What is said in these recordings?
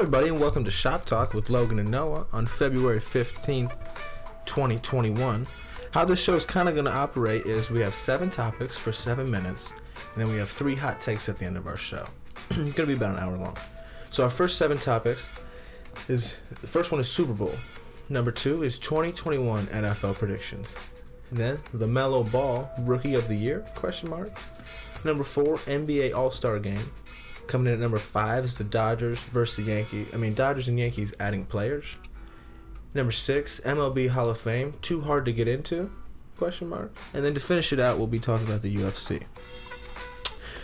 everybody, and welcome to Shop Talk with Logan and Noah on February 15th, 2021. How this show is kind of going to operate is we have 7 topics for 7 minutes, and then we have 3 hot takes at the end of our show. It's going to be about an hour long. So our first 7 topics is, the first one is Super Bowl. Number 2 is 2021 NFL predictions. And then LaMelo Ball, Rookie of the Year, question mark. Number 4, NBA AllStar Game. Coming in at number 5 is the Dodgers versus the Yankees. Dodgers and Yankees adding players. Number 6, MLB Hall of Fame. Too hard to get into? Question mark. And then to finish it out, we'll be talking about the UFC.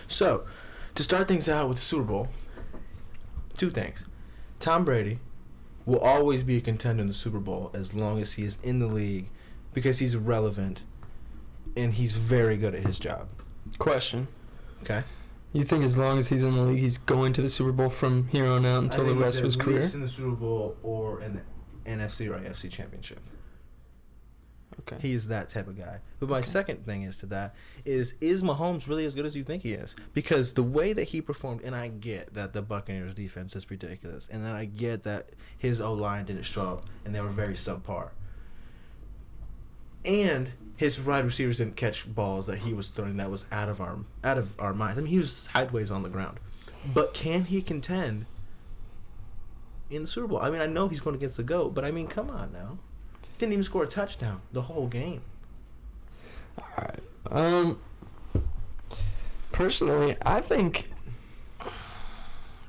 So, to start things out with the Super Bowl, 2 things. Tom Brady will always be a contender in the Super Bowl as long as he is in the league because he's relevant and he's very good at his job. Question. Okay. You think as long as he's in the league, he's going to the Super Bowl from here on out until the rest of his career? At least in the Super Bowl or in the NFC or AFC championship. Okay. He is that type of guy. But my second thing is to that is Mahomes really as good as you think he is? Because the way that he performed, and I get that the Buccaneers defense is ridiculous, and then I get that his O-line didn't show up, and they were very subpar. And his wide receivers didn't catch balls that he was throwing that was out of our minds. He was sideways on the ground. But can he contend in the Super Bowl? I know he's going against the GOAT, but come on now. Didn't even score a touchdown the whole game. All right. Personally, I think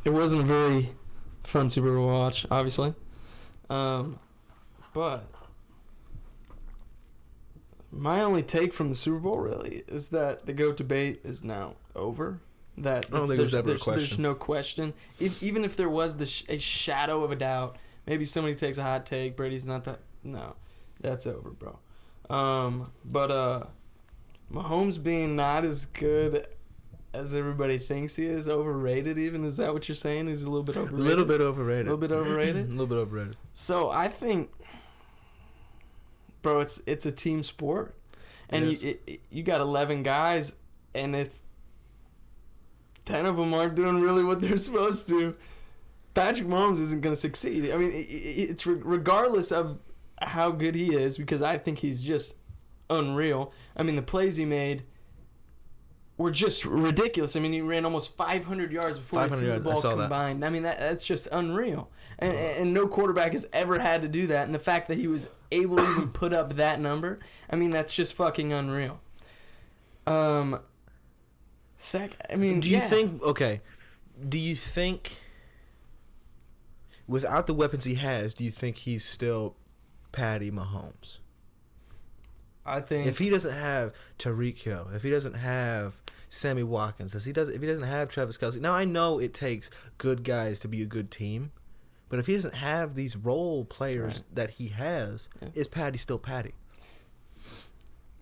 it wasn't a very fun Super Bowl watch, obviously. But my only take from the Super Bowl really is that the GOAT debate is now over. That I don't think there's ever a question. There's no question. Even if there was a shadow of a doubt, maybe somebody takes a hot take, Brady's not that. No, that's over, bro. But Mahomes being not as good as everybody thinks he is, overrated even? Is that what you're saying? He's a little bit overrated? A little bit overrated. A little bit overrated? A little bit overrated. So I think, bro, it's a team sport. And you got 11 guys, and if 10 of them aren't doing really what they're supposed to, Patrick Mahomes isn't going to succeed. It's regardless of how good he is, because I think he's just unreal. The plays he made were just ridiculous. He ran almost 500 yards before he threw the ball combined. That's just unreal. And no quarterback has ever had to do that. And the fact that he was able to even put up that number, that's just fucking unreal. Do you think without the weapons he has, do you think he's still Patty Mahomes? I think if he doesn't have Tyreek Hill, if he doesn't have Sammy Watkins, if he doesn't have Travis Kelce, now I know it takes good guys to be a good team, but if he doesn't have these role players that he has, is Patty still Patty?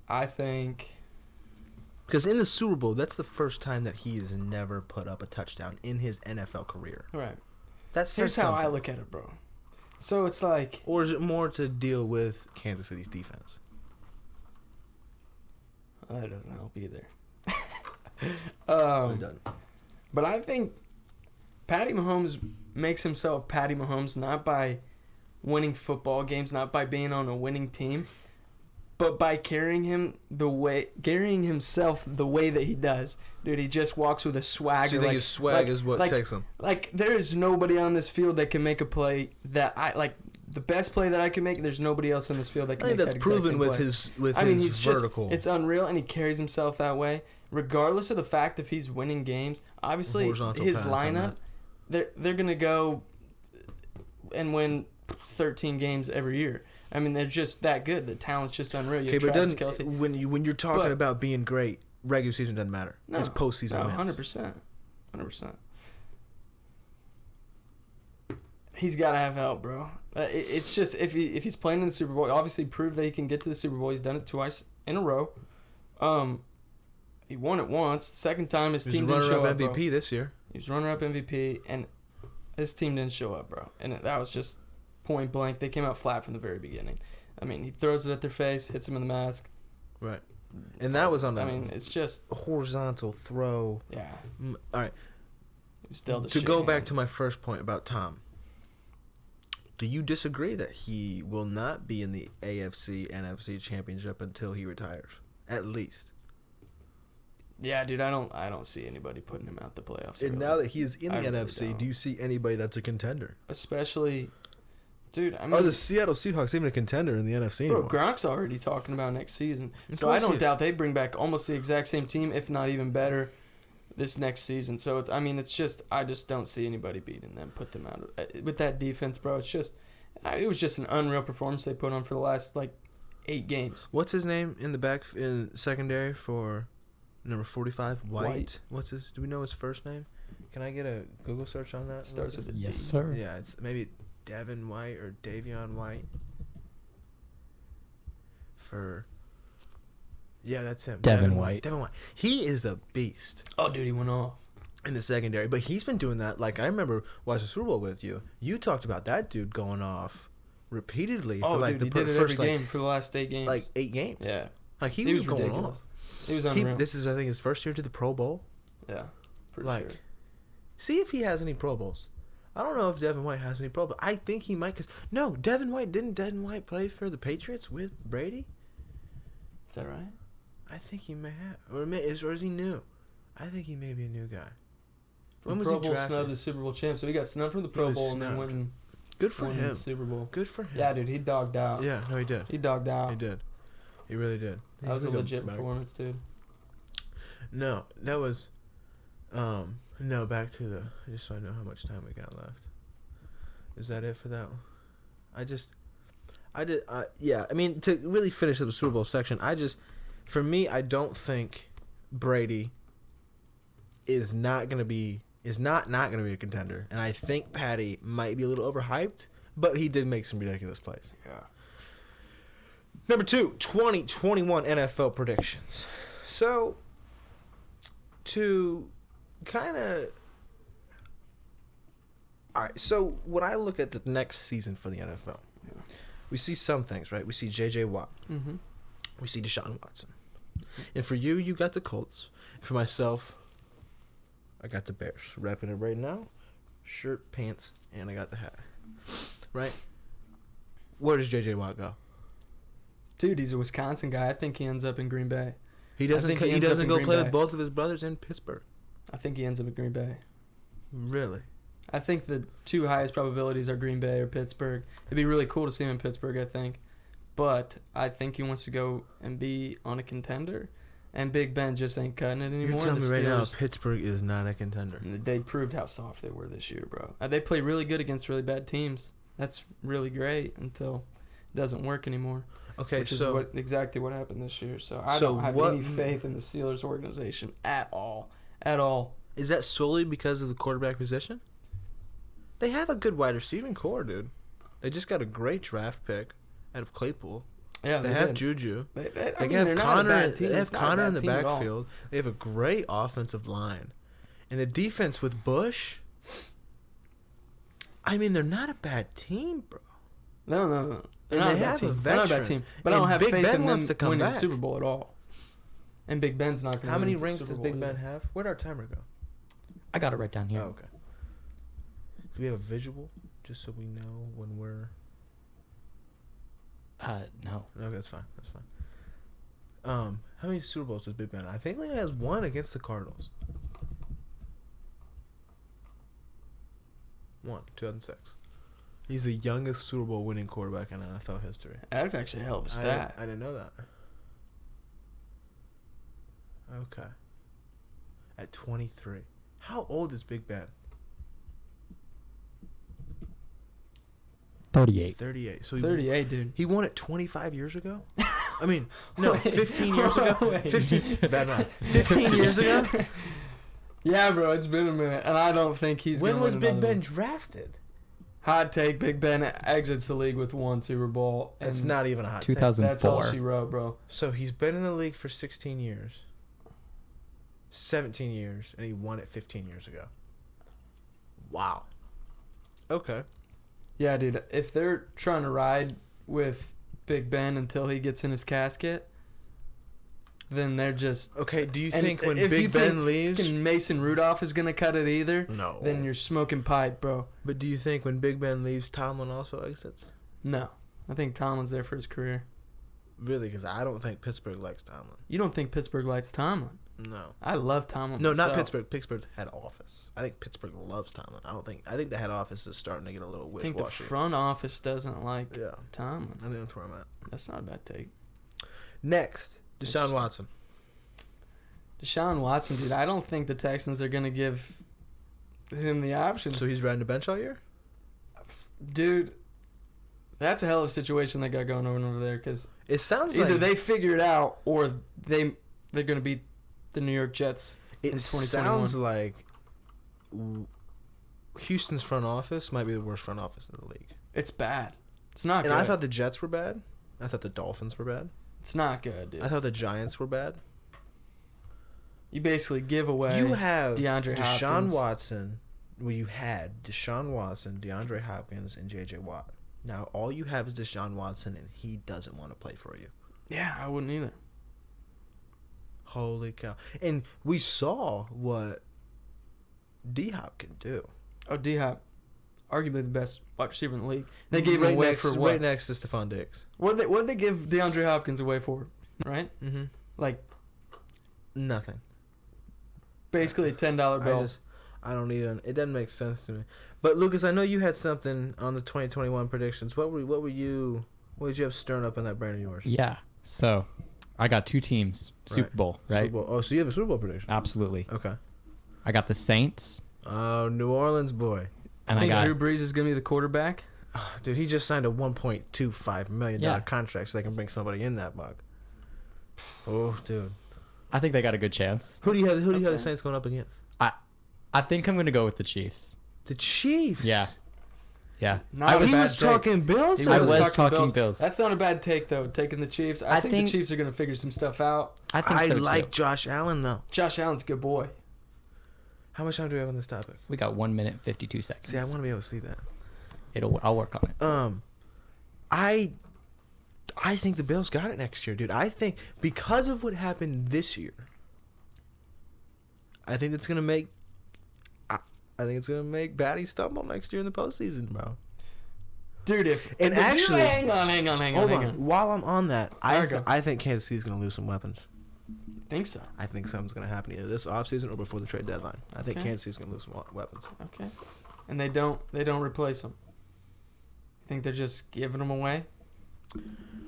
I think because in the Super Bowl, that's the first time that he has never put up a touchdown in his NFL career. Right. Here's how I look at it, bro. So it's like, or is it more to deal with Kansas City's defense? That doesn't help either. It doesn't. But I think Patty Mahomes makes himself Patty Mahomes not by winning football games, not by being on a winning team, but by carrying himself the way that he does. Dude, he just walks with a swagger. So you think his swag is what takes him? There is nobody on this field that can make a play that the best play that I can make. There's nobody else in this field that can make that exact same play. I think that's proven with his vertical. It's unreal, and he carries himself that way, regardless of the fact if he's winning games. Obviously, his lineup, they're gonna go and win 13 games every year. They're just that good. The talent's just unreal. Okay, but when you're talking about being great, regular season doesn't matter. No, it's postseason wins. 100%. He's got to have help, bro. It's just if he's playing in the Super Bowl, obviously proved that he can get to the Super Bowl. He's done it twice in a row. He won it once. Second time his team didn't show up. He was runner-up MVP this year. He was runner-up MVP, and his team didn't show up, bro. And that was just point blank. They came out flat from the very beginning. He throws it at their face, hits them in the mask. Right. And that was on it's just horizontal throw. Yeah. All right. Still to go back to my first point about Tom. do you disagree that he will not be in the AFC NFC Championship until he retires? At least. Yeah, dude, I don't see anybody putting him out the playoffs. And now that he is in the NFC, really do you see anybody that's a contender? Especially, dude, I mean... Are the Seattle Seahawks even a contender in the NFC anymore? Bro, Gronk's already talking about next season. So I don't doubt they bring back almost the exact same team, if not even better, this next season. So, it's just... I just don't see anybody beating them, put them out. With that defense, bro, it's just... It was just an unreal performance they put on for the last, 8 games. What's his name in secondary for... Number 45, White. What's his? Do we know his first name? Can I get a Google search on that? Starts with a yes, D. sir. Yeah, it's maybe Devin White or Davion White. That's him. Devin White. Devin White. He is a beast. Oh, dude, he went off in the secondary, but he's been doing that. I remember watching the Super Bowl with you. You talked about that dude going off repeatedly for the he did it first every game for the last 8 games. 8 games. Yeah. He was going ridiculous. off. It was unreal. This is, I think, his first year to the Pro Bowl. Yeah, for sure. See if he has any Pro Bowls. I don't know if Devin White has any Pro Bowls. I think he might. Didn't Devin White play for the Patriots with Brady? Is that right? I think he may have. Or is he new? I think he may be a new guy. When was Pro Bowl snubbed the Super Bowl champ, so he got snubbed from the Pro Bowl and then went Good for him. The Super Bowl. Good for him. Yeah, dude, he dogged out. Yeah, no, he did. He dogged out. He did. He really did. That was a legit performance, dude. No, that was... No, back to the... Just so I know how much time we got left. Is that it for that one? To really finish up the Super Bowl section, for me, I don't think Brady is not going to be a contender. And I think Patty might be a little overhyped, but he did make some ridiculous plays. Yeah. Number 2, 2021 NFL predictions. So, to kind of... All right, so when I look at the next season for the NFL, we see some things, right? We see J.J. Watt. Mm-hmm. We see Deshaun Watson. And for you got the Colts. For myself, I got the Bears. Repping it right now. Shirt, pants, and I got the hat. Right? Where does J.J. Watt go? Dude, he's a Wisconsin guy. I think he ends up in Green Bay. He doesn't go play with both of his brothers in Pittsburgh. I think he ends up in Green Bay. Really? I think the 2 highest probabilities are Green Bay or Pittsburgh. It'd be really cool to see him in Pittsburgh, I think. But I think he wants to go and be on a contender. And Big Ben just ain't cutting it anymore. You're telling me right now Pittsburgh is not a contender. They proved how soft they were this year, bro. They play really good against really bad teams. That's really great until it doesn't work anymore. Okay, which is exactly what happened this year. So I don't have any faith in the Steelers organization at all. At all. Is that solely because of the quarterback position? They have a good wide receiving core, dude. They just got a great draft pick out of Claypool. Yeah, they have Juju. They have Connor. They have Connor in the backfield. They have a great offensive line, and the defense with Bush. I mean, they're not a bad team, bro. No. They're not a bad team. They're not a bad team. But I don't have faith in them winning the Super Bowl at all. And Big Ben's not going to win. How many rings does Big Ben have? Where'd our timer go? I got it right down here. Oh, okay. Do we have a visual, just so we know when we're... No. Okay, that's fine. That's fine. How many Super Bowls does Big Ben have? I think he has 1 against the Cardinals. 1, 2006. He's the youngest Super Bowl winning quarterback in NFL history. That's actually a hell of a stat. I didn't know that. Okay. At 23. How old is Big Ben? 38. 38. So 38, dude. He won it 25 years ago? I mean, no, 15 years ago. 15. Bad math. 15 years ago? Yeah, bro, it's been a minute, and I don't think he's going to win. When was Big Ben drafted? Hot take, Big Ben exits the league with 1 Super Bowl. It's not even a hot 2004. Take. That's all she wrote, bro. So he's been in the league for 16 years. 17 years, and he won it 15 years ago. Wow. Okay. Yeah, dude, if they're trying to ride with Big Ben until he gets in his casket... then they're just... Okay, do you And think when if Big you Ben think leaves... fucking Mason Rudolph is going to cut it either, No. then you're smoking pipe, bro. But do you think when Big Ben leaves, Tomlin also exits? No. I think Tomlin's there for his career. Really? Because I don't think Pittsburgh likes Tomlin. You don't think Pittsburgh likes Tomlin? No. I love Tomlin. No, myself. not Pittsburgh. Pittsburgh's head office. I think Pittsburgh loves Tomlin. I think the head office is starting to get a little I think the wishy-washy. front office doesn't like Yeah. Tomlin. I think that's where I'm at. That's not a bad take. Next, Deshaun Watson. Deshaun Watson, dude, I don't think the Texans are going to give him the option. So he's riding the bench all year? Dude, that's a hell of a situation they got going on over there because It sounds either like... they figure it out or they're going to beat the New York Jets in It 2021. sounds like Houston's front office might be the worst front office in the league. It's bad. It's not And good. I thought the Jets were bad. I thought the Dolphins were bad. It's not good, dude. I thought the Giants were bad. You basically give away You have DeAndre Deshaun Hopkins. Watson. Well, you had Deshaun Watson, DeAndre Hopkins, and J.J. Watt. Now, all you have is Deshaun Watson, and he doesn't want to play for you. Yeah, I wouldn't either. Holy cow. And we saw what D-Hop can do. Oh, D-Hop, arguably the best wide receiver in the league. They gave him away for what? Right next to Stephon Diggs. What'd they give DeAndre Hopkins away for? Right? Mm-hmm. Like, Nothing. basically a $10 bill. I don't even... It doesn't make sense to me. But, Lucas, I know you had something on the 2021 predictions. What did you have stirring up in that brain of yours? Yeah. So, I got two teams. Super Bowl, right? Super Bowl. Oh, so you have a Super Bowl prediction? Absolutely. Okay. I got the Saints, Oh, New Orleans boy. and I I think got Drew Brees is going to be the quarterback. Dude, he just signed a $1.25 million Yeah. contract so they can bring somebody in that mug. Oh, dude. I think they got a good chance. Who do you have the Okay. Saints going up against? I think I'm going to go with the Chiefs. The Chiefs. Yeah. Yeah. Not I a was He bad was take. talking Bills. He I or- was talking Bills. That's not a bad take, though, taking the Chiefs. I think the Chiefs are going to figure some stuff out. I think I so like too. Josh Allen, though. Josh Allen's a good boy. How much time do we have on this topic? We got 1 minute 52 seconds. See, I want to be able to see that. I'll work on it. I think the Bills got it next year, dude. I think because of what happened this year, I think it's gonna make Batty stumble next year in the postseason, bro. Dude, hang on. Hold on. While I'm on that, There we go. I think Kansas City's gonna lose some weapons. Think so. I think something's gonna happen either this offseason or before the trade deadline. I think Okay. Kansas City's gonna lose some weapons. Okay. And they don't replace them. Think they're just giving them away?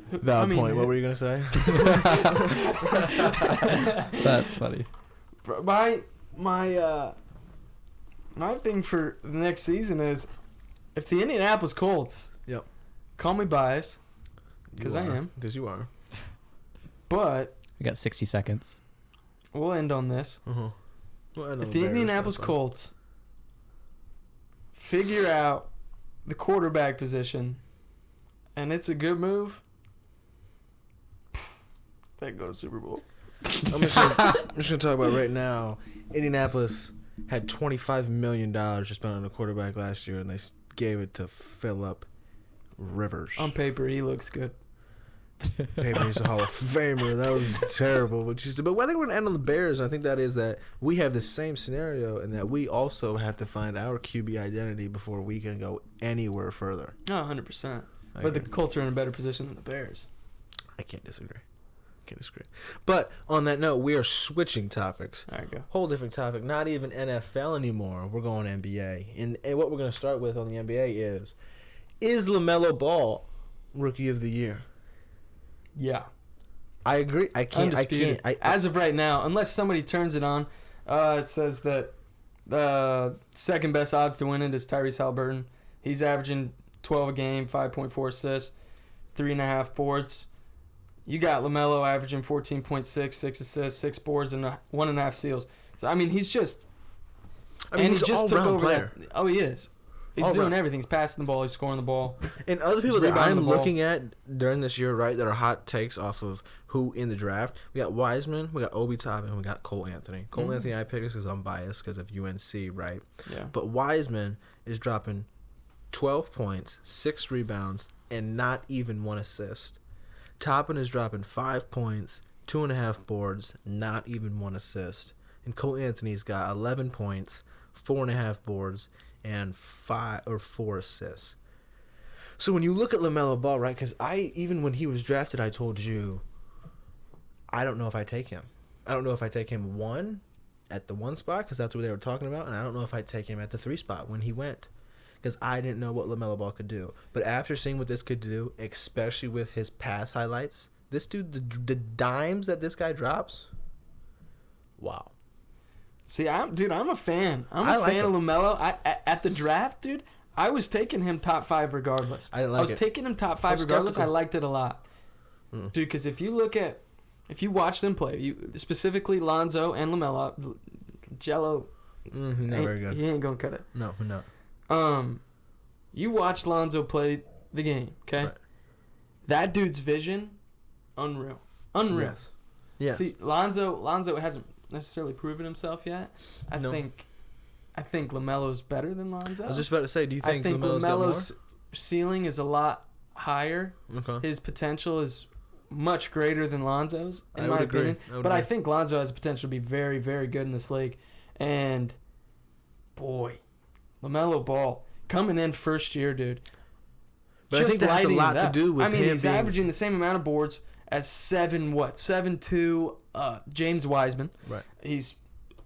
Valid point. What were you gonna say? That's funny. My thing for the next season is if the Indianapolis Colts, Yep. call me biased, because I am, Because you are. but We got 60 seconds. we'll end on this. Uh-huh. Well, If the Indianapolis Colts figure out the quarterback position and it's a good move, they go to Super Bowl. I'm just gonna talk about right now. Indianapolis had $25 million to spend on a quarterback last year, and they gave it to Phillip Rivers. On paper, he looks good. Paper, he's a Hall of Famer. That was terrible. But I think we're gonna end on the Bears. And I think that is that we have the same scenario, and that we also have to find our QB identity before we can go anywhere further. No, 100%. I But the agree. Colts are in a better position than the Bears. I can't disagree. But on that note, we are switching topics. There you go. Whole different topic. Not even NFL anymore. We're going NBA. And what we're going to start with on the NBA is LaMelo Ball Rookie of the Year? Yeah. I agree. Undisputed. As of right now, unless somebody turns it on, it says that the second best odds to win it is Tyrese Haliburton. He's averaging 12 a game, 5.4 assists, 3.5 boards. You got LaMelo averaging 14.6, 6 assists, 6 boards, and 1.5 steals. So, I mean, he's just... he's he just an took all-round over player. that. Oh, he is. He's All doing around. everything. He's passing the ball. He's scoring the ball. And other people He's that rebounding I'm the ball. looking at during this year, right, that are hot takes off of who in the draft, we got Wiseman, we got Obi Toppin, and we got Cole Anthony. Cole Anthony I picked because I'm biased because of UNC, right? Yeah. But Wiseman is dropping 12 points, 6 rebounds, and not even 1 assist. Toppin is dropping 5 points, 2.5 boards, not even 1 assist. And Cole Anthony's got 11 points, 4.5 boards, and 4 assists. So when you look at LaMelo Ball, right, because even when he was drafted, I told you, I don't know if I take him. I don't know if I take him 1 at the 1 spot, because that's what they were talking about, and I don't know if I take him at the 3 spot when he went, because I didn't know what LaMelo Ball could do. But after seeing what this could do, especially with his pass highlights, this dude, the dimes that this guy drops, wow. See, I'm a fan. I'm a fan of LaMelo. At the draft, dude, I was taking him top 5 regardless. I was taking him top 5 regardless. Skeptical. I liked it a lot. Dude, because if you watch them play, specifically Lonzo and LaMelo, Jello, he's not very good. He ain't going to cut it. No, no. You watch Lonzo play the game, okay? Right. That dude's vision, unreal. Yes. See, Lonzo hasn't necessarily proven himself yet. I think LaMelo's better than Lonzo. I was just about to say, do you think LaMelo's ceiling is a lot higher? Okay. His potential is much greater than Lonzo's, in my opinion. But I think Lonzo has the potential to be very, very good in this league. And, boy, LaMelo Ball, coming in first year, dude. But I think that has a lot to do with him. He's averaging the same amount of boards as 7'2" James Wiseman. Right. He's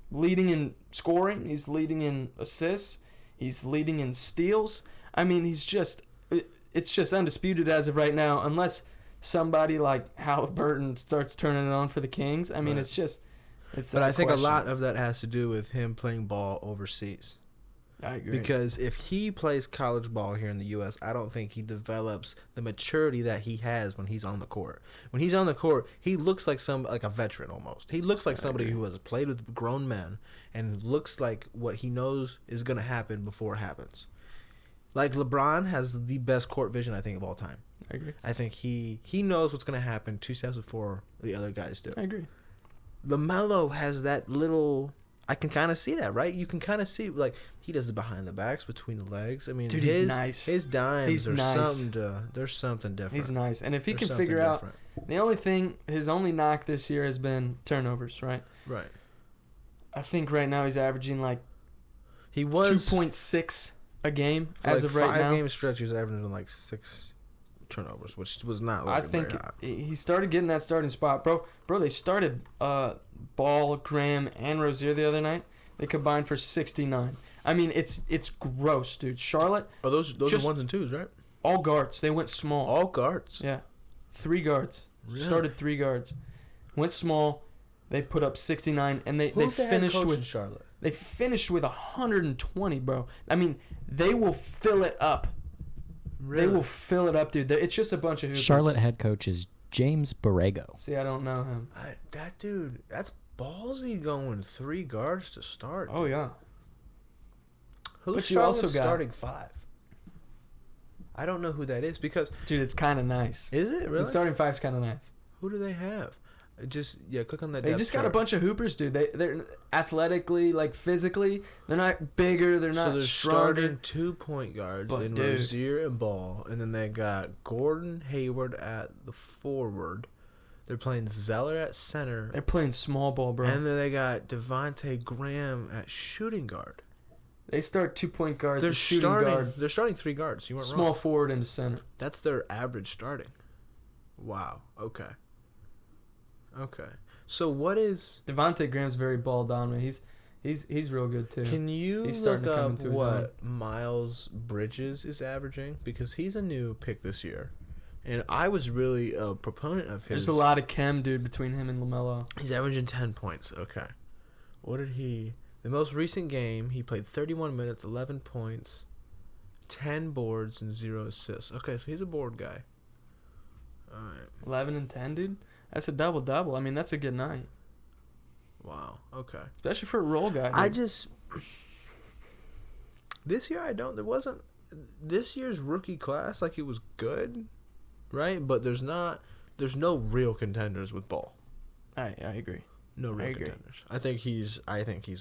leading in scoring. He's leading in assists. He's leading in steals. I mean, it's just undisputed as of right now, unless somebody like Halliburton starts turning it on for the Kings. I mean, right. But I think a lot of that has to do with him playing ball overseas. I agree. Because if he plays college ball here in the U.S., I don't think he develops the maturity that he has when he's on the court. When he's on the court, he looks like a veteran almost. He looks like somebody who has played with grown men and looks like what he knows is going to happen before it happens. Like LeBron has the best court vision, I think, of all time. I agree. I think he knows what's going to happen 2 steps before the other guys do. I agree. LaMelo has that little... I can kind of see that, right? You can kind of see, like, he does the behind the backs, between the legs. I mean, dude, he's nice. His dimes, there's something different. He's nice. And if he can figure out... His only knock this year has been turnovers, right? Right. I think right now he's averaging, like, he was 2.6 a game as of right now. 5 game stretch, he was averaging, like, 6 turnovers, which was not looking very hot. He started getting that starting spot. Bro, they started Ball, Graham, and Rozier the other night. They combined for 69. I mean, it's gross, dude. Charlotte. Oh, those are 1s and 2s, right? All guards. They went small. All guards? Yeah. 3 guards. Really? Started 3 guards. Went small. They put up 69, and they finished with Charlotte. They finished with 120, bro. I mean, they will fill it up. Really? They will fill it up, dude. It's just a bunch of hoopers. Charlotte head coach is James Borrego. See, I don't know him. That dude, that's ballsy going 3 guards to start. Oh, yeah. Who's Charlotte starting 5? I don't know who that is because... Dude, it's kind of nice. Is it really? The starting 5's kind of nice. Who do they have? Click on that. They just got a bunch of hoopers, dude. They're athletically, like physically, they're not bigger. They're not stronger. Starting 2 point guards in Rozier and Ball, and then they got Gordon Hayward at the forward. They're playing Zeller at center. They're playing small ball, bro. And then they got Devontae Graham at shooting guard. They start 2 point guards. They're shooting guard. They're starting 3 guards. You weren't wrong. Small forward and center. That's their average starting. Wow. Okay. So what is Devontae Graham's very ball dominant. He's real good too. Can you look up what Miles Bridges is averaging? Because he's a new pick this year. And I was really a proponent of his. There's a lot of chem, dude, between him and LaMelo. He's averaging 10 points. Okay. What did he... The most recent game, he played 31 minutes, 11 points, 10 boards, and 0 assists. Okay, so he's a board guy. All right. 11 and 10, dude? That's a double-double. I mean, that's a good night. Wow. Okay. Especially for a role guy. Dude. This year, there wasn't... This year's rookie class, like, it was good, right? But there's no real contenders with Ball. I agree. No real contenders. I think he's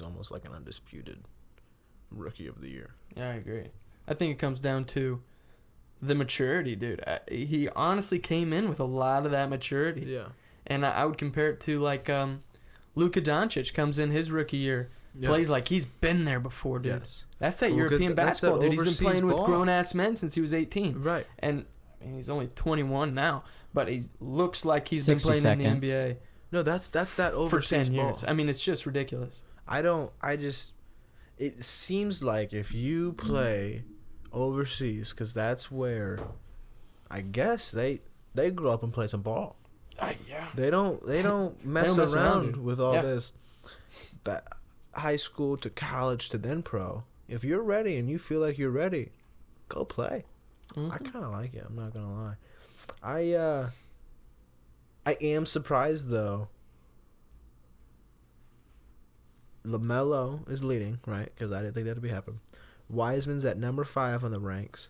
almost like an undisputed rookie of the year. Yeah, I agree. I think it comes down to the maturity, dude. He honestly came in with a lot of that maturity. Yeah. And I would compare it to like Luka Doncic comes in his rookie year, plays like he's been there before, dude. Yes. That's that European basketball, dude. He's been playing with grown-ass men since he was 18. Right. And I mean, he's only 21 now, but he looks like he's been 60 playing seconds. in the NBA. No, that's that overseas for 10 ball. years. I mean, it's just ridiculous. It seems like if you play overseas, because that's where, I guess they grew up and play some ball. Yeah. They don't mess around with all this. But high school to college to then pro. If you're ready and you feel like you're ready, go play. I kind of like it. I'm not gonna lie. I am surprised though. LaMelo is leading, right? Because I didn't think that'd be happening. Wiseman's at number 5 on the ranks.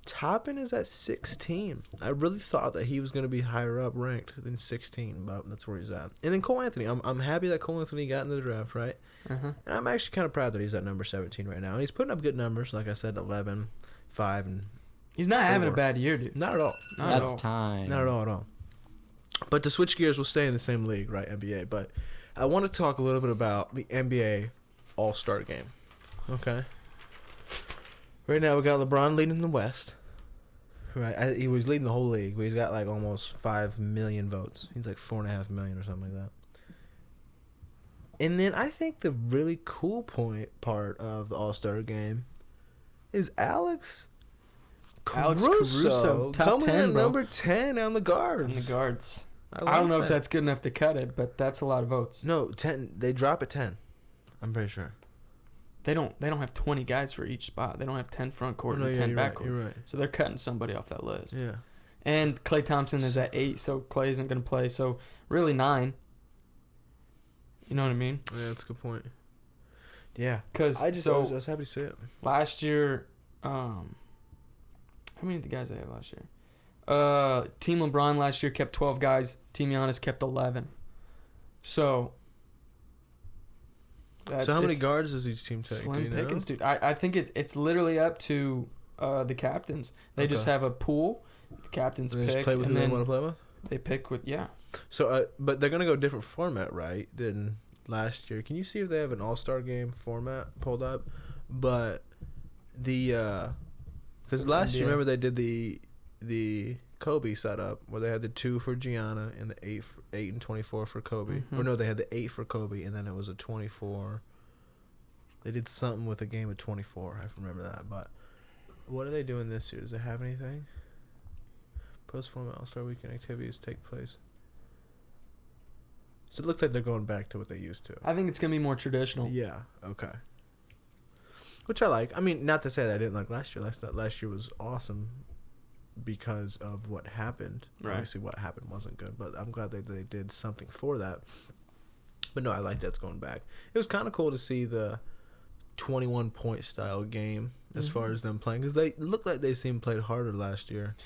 Toppin is at 16. I really thought that he was going to be higher up ranked than 16, but that's where he's at. And then Cole Anthony. I'm happy that Cole Anthony got into the draft, right? And I'm actually kind of proud that he's at number 17 right now. And he's putting up good numbers, like I said, 11, 5, and he's not 4. having a bad year, dude. Not at all. That's time. Not at all. But to switch gears, we'll stay in the same league, right? NBA. But I want to talk a little bit about the NBA AllStar Game. Okay. Right now, we got LeBron leading the West. Right, he was leading the whole league, but he's got like almost 5 million votes. He's like 4.5 million or something like that. And then I think the really cool part of the All-Star Game is Alex Caruso top coming 10, in bro. number 10 on the guards. On the guards. I don't know that. if that's good enough to cut it, but that's a lot of votes. No, 10. They drop at 10. I'm pretty sure. They don't have 20 guys for each spot. They don't have 10 front court and 10 back court. You're right. So they're cutting somebody off that list. Yeah. And Klay Thompson is at 8, so Klay isn't going to play. So really 9. You know what I mean? Yeah, that's a good point. Yeah. Because I was happy to see it. last year, how many of the guys they had last year? Team LeBron last year kept 12 guys. Team Giannis kept 11. So how many guards does each team take? Slim pickings, dude. I think it's literally up to the captains. They just have a pool. The captains they pick, just play with and who they then want to play with? they pick with So, but they're gonna go different format, right? Than last year. Can you see if they have an All-Star Game format pulled up? But the because last year, remember they did the Kobe setup where they had the 2 for Gianna and the 8 and 24 for Kobe. Or no, they had the 8 for Kobe and then it was a 24. They did something with a game of 24. I remember that. But what are they doing this year? Does it have anything? Post-format All-Star Weekend activities take place. So it looks like they're going back to what they used to. I think it's going to be more traditional. Yeah, okay. Which I like. I mean, not to say that I didn't like last year. Last year was awesome because of what happened. Right. Obviously, what happened wasn't good, but I'm glad they did something for that. But no, I like that's going back. It was kind of cool to see the 21-point style game as far as them playing, because they looked like they seemed played harder last year.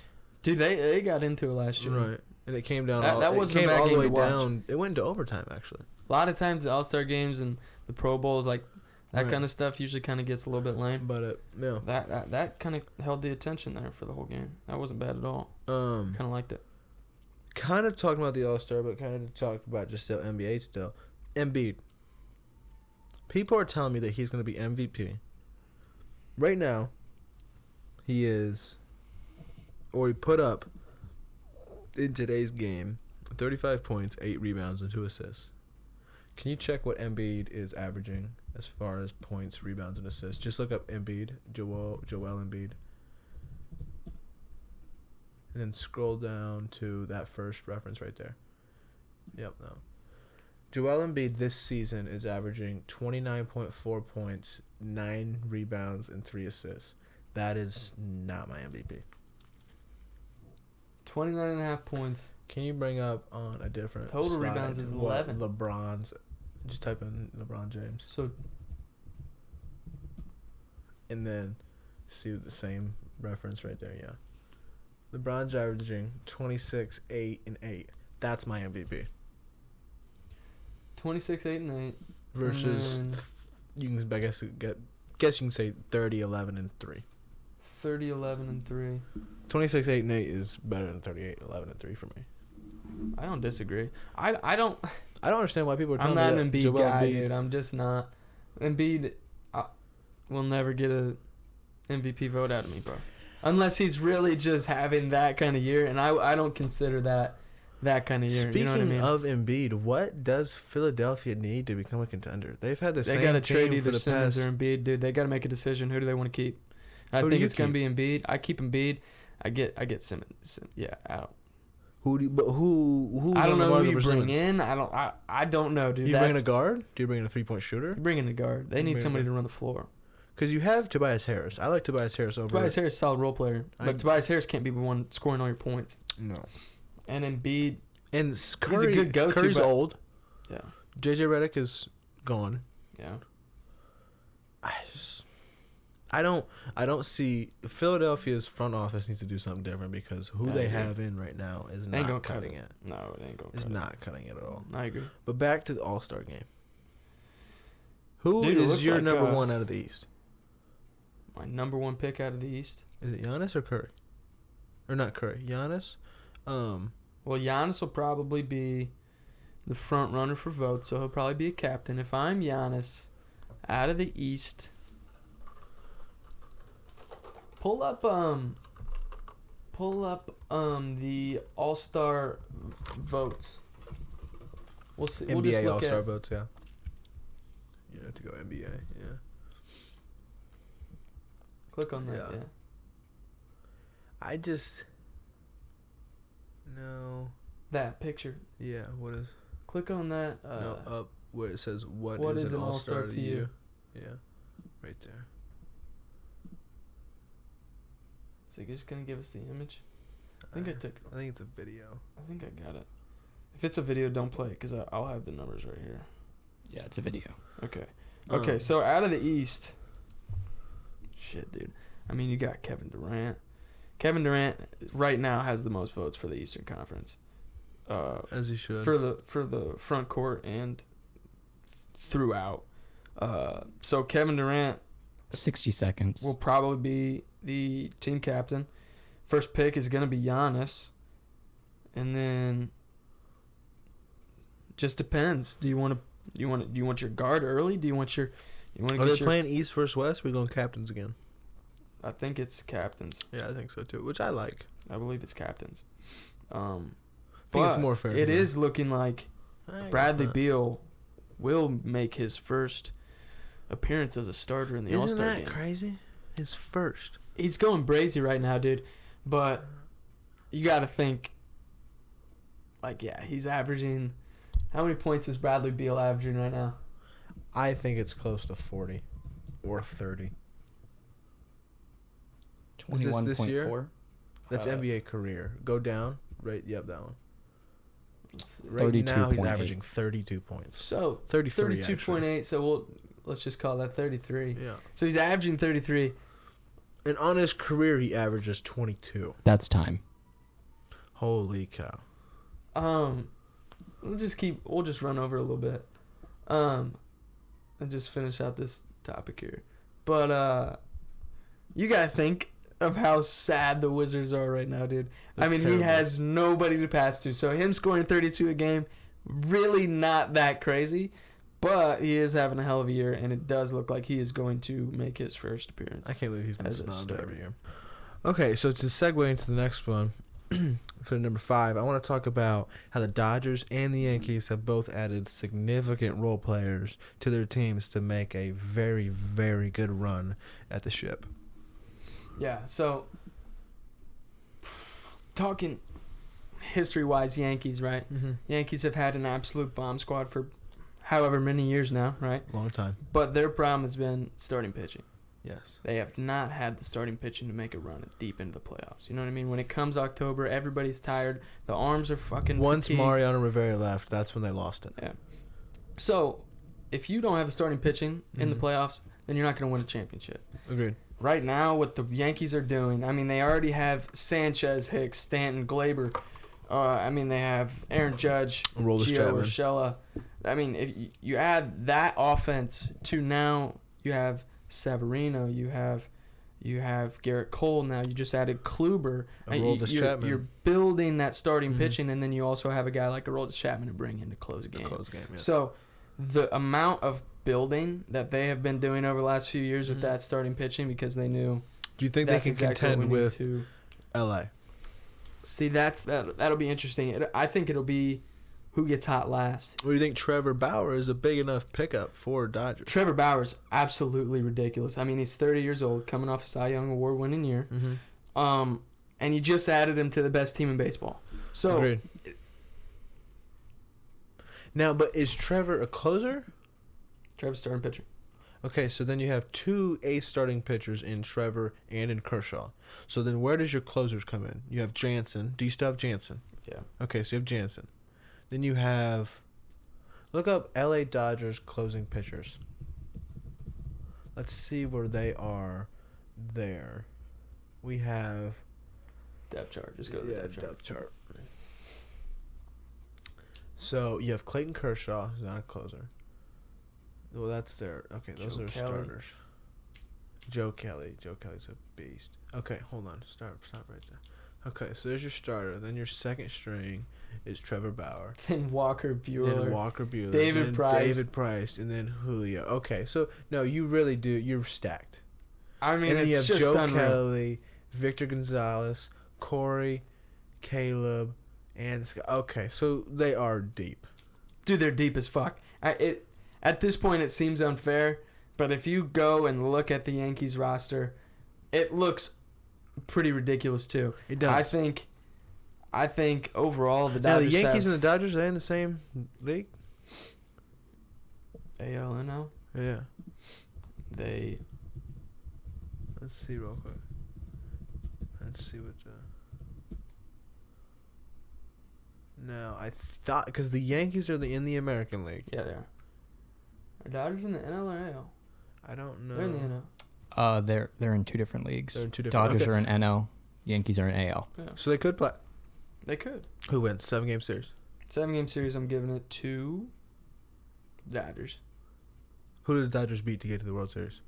Dude, they got into it last year. Right. And it came down. That wasn't a bad all the game way to watch. down. It went into overtime, actually. A lot of times the All-Star games and the Pro Bowls, like that Right. kind of stuff, usually kind of gets a little bit lame. But no. That kind of held the attention there for the whole game. That wasn't bad at all. Kind of liked it. Kind of talking about the All-Star, but kind of talked about just still NBA still. Embiid. People are telling me that he's going to be MVP. Right now, he is, or he put up in today's game 35 points, 8 rebounds, and 2 assists. Can you check what Embiid is averaging as far as points, rebounds, and assists? Just look up Embiid, Joel Embiid. And then scroll down to that first reference right there. Yep, no. Joel Embiid this season is averaging 29.4 points, 9 rebounds, and 3 assists. That is not my MVP. 29.5 points. Can you bring up on a different Total slide rebounds is what 11. LeBron's. Just type in LeBron James. So And then see the same reference right there, yeah. LeBron's averaging 26, 8, and 8. That's my MVP. 26, 8, and 8. Versus, you can, I guess you can say 30, 11, and 3. 30, 11, and 3. 26, 8, and 8 is better than 38, 11, and 3 for me. I don't disagree. I don't understand why people are I'm telling not me an that Embiid Joel guy, Embiid. dude. I'm just not. Embiid will never get a MVP vote out of me, bro. Unless he's really just having that kind of year, and I don't consider that kind of year. Speaking you know what I mean? of Embiid, what does Philadelphia need to become a contender? They've had the same They got to team trade for either the Simmons past. or Embiid, dude. They got to make a decision. Who do they want to keep? I Who do think you it's gonna be Embiid. I keep Embiid. I get Simmons. Yeah, out. Who I don't know who you bring Simmons? in. I don't know, dude. You bring in a guard? Do you bring in a 3-point shooter? You bring in a guard. They need somebody to run the floor. Because you have Tobias Harris. I like Tobias Harris over. Tobias Harris is a solid role player, but Tobias Harris can't be the one scoring all your points. No. And Embiid, And Curry, he's a good go-to. Curry's but, old. Yeah. JJ Redick is gone. Yeah. I don't see Philadelphia's front office needs to do something different because who they have in right now is not cutting it. No, it ain't going. It's not cutting it at all. I agree. But back to the All-Star game. Who Dude, is your like, number one out of the East? My number one pick out of the East. Is it Giannis or Curry? Or not Curry? Giannis? Well, Giannis will probably be the front runner for votes, so he'll probably be a captain. If I'm Giannis out of the East, pull up the All-Star votes. We'll see. We'll just NBA look All-Star at, votes, yeah. You have to go NBA, yeah. click on that. Yeah. Yeah. I just... No. That picture. Yeah, what is... Click on that. no, up where it says, what is an All-Star to you? Yeah, right there. So you're just going to give us the image? I think I think it's a video. I think I got it. If it's a video, don't play it because I'll have the numbers right here. Yeah, it's a video. Okay. Okay, so out of the East, shit, dude. I mean, you got Kevin Durant. Kevin Durant right now has the most votes for the Eastern Conference. As he should. For the front court and throughout. So Kevin Durant 60 seconds. will probably be the team captain. First pick is gonna be Giannis, and then just depends. Do you want your guard early? Do you want your Are they playing East versus West? We're going captains again. I think it's captains. Yeah, I think so too. Which I like. I believe it's captains. I think it's more fair. It is looking like Bradley Beal will make his first appearance as a starter in the All-Star game. Isn't that crazy? His first. He's going brazy right now, dude. But you got to think, like, yeah, he's averaging. How many points is Bradley Beal averaging right now? I think it's close to 40 or 30. 21.4. That's NBA career. Go down. Right. Yep, that one. Right now he's 32.8. averaging 32 points. So 33. 32.8. So let's just call that 33. Yeah. So he's averaging 33. And on his career, he averages 22. That's time. Holy cow. We'll just run over a little bit. And just finish out this topic here. But you gotta think of how sad the Wizards are right now, dude. They're terrible. He has nobody to pass to. So him scoring 32 a game, really not that crazy. But he is having a hell of a year, and it does look like he is going to make his first appearance. I can't believe he's been as a snubbed starter. every year. Okay, so to segue into the next one, for number 5, I want to talk about how the Dodgers and the Yankees have both added significant role players to their teams to make a very, very good run at the ship. Yeah, so talking history-wise, Yankees, right? Mm-hmm. Yankees have had an absolute bomb squad for however many years now, right? Long time. But their problem has been starting pitching. Yes. They have not had the starting pitching to make a run deep into the playoffs. You know what I mean? When it comes October, everybody's tired. The arms are fucking Once fatigued. Mariano Rivera left, that's when they lost it. Yeah. So, if you don't have the starting pitching in the playoffs, then you're not going to win a championship. Agreed. Right now, what the Yankees are doing, I mean, they already have Sanchez, Hicks, Stanton, Glaber. I mean, they have Aaron Judge, Gio Urshela. I mean, if you add that offense to now, you have Severino, you have You have Garrett Cole now. You just added Kluber. You're building that starting pitching, and then you also have a guy like Aroldis Chapman to bring in to close a game. Yeah. So the amount of building that they have been doing over the last few years with that starting pitching, because they knew. Do you think they can contend with LA? See, that'll be interesting. I think it'll be who gets hot last. What do you think? Trevor Bauer is a big enough pickup for Dodgers? Trevor Bauer's absolutely ridiculous. I mean, he's 30 years old, coming off a Cy Young Award-winning year. And you just added him to the best team in baseball. So, agreed. Now, but is Trevor a closer? Trevor's starting pitcher. Okay, so then you have two ace starting pitchers in Trevor and in Kershaw. So then where does your closers come in? You have Jansen. Do you still have Jansen? Yeah. Okay, so you have Jansen. Then you have... Look up LA Dodgers closing pitchers. Let's see where they are there. We have... Depth chart. Just go to the depth chart. So you have Clayton Kershaw, who's not a closer. Well, that's their... Okay, those are starters. Joe Kelly. Joe Kelly's a beast. Okay, hold on. Stop right there. Okay, so there's your starter. Then your second string is Trevor Bauer. Then Walker Buehler. David Price. And then Julio. Okay, so, no, you really do. You're stacked. I mean, and then it's you have just Joe unreal. Kelly, Victor Gonzalez, Corey, Caleb, and... Okay, so they are deep. Dude, they're deep as fuck. At this point, it seems unfair, but if you go and look at the Yankees roster, it looks pretty ridiculous too. It does. I think overall the Dodgers. Now the Yankees and the Dodgers, are they in the same league? AL NL? Yeah. They. Let's see real quick. Let's see what. No, I thought because the Yankees are in the American League. Yeah, they are. Are Dodgers in the NL or AL? I don't know. They're in the NL. They're in two different leagues. They're in two different. Dodgers are in NL. Yankees are in AL. Yeah. So they could play. They could. Who wins? 7-game series. 7-game series. I'm giving it to Dodgers. Who did the Dodgers beat to get to the World Series?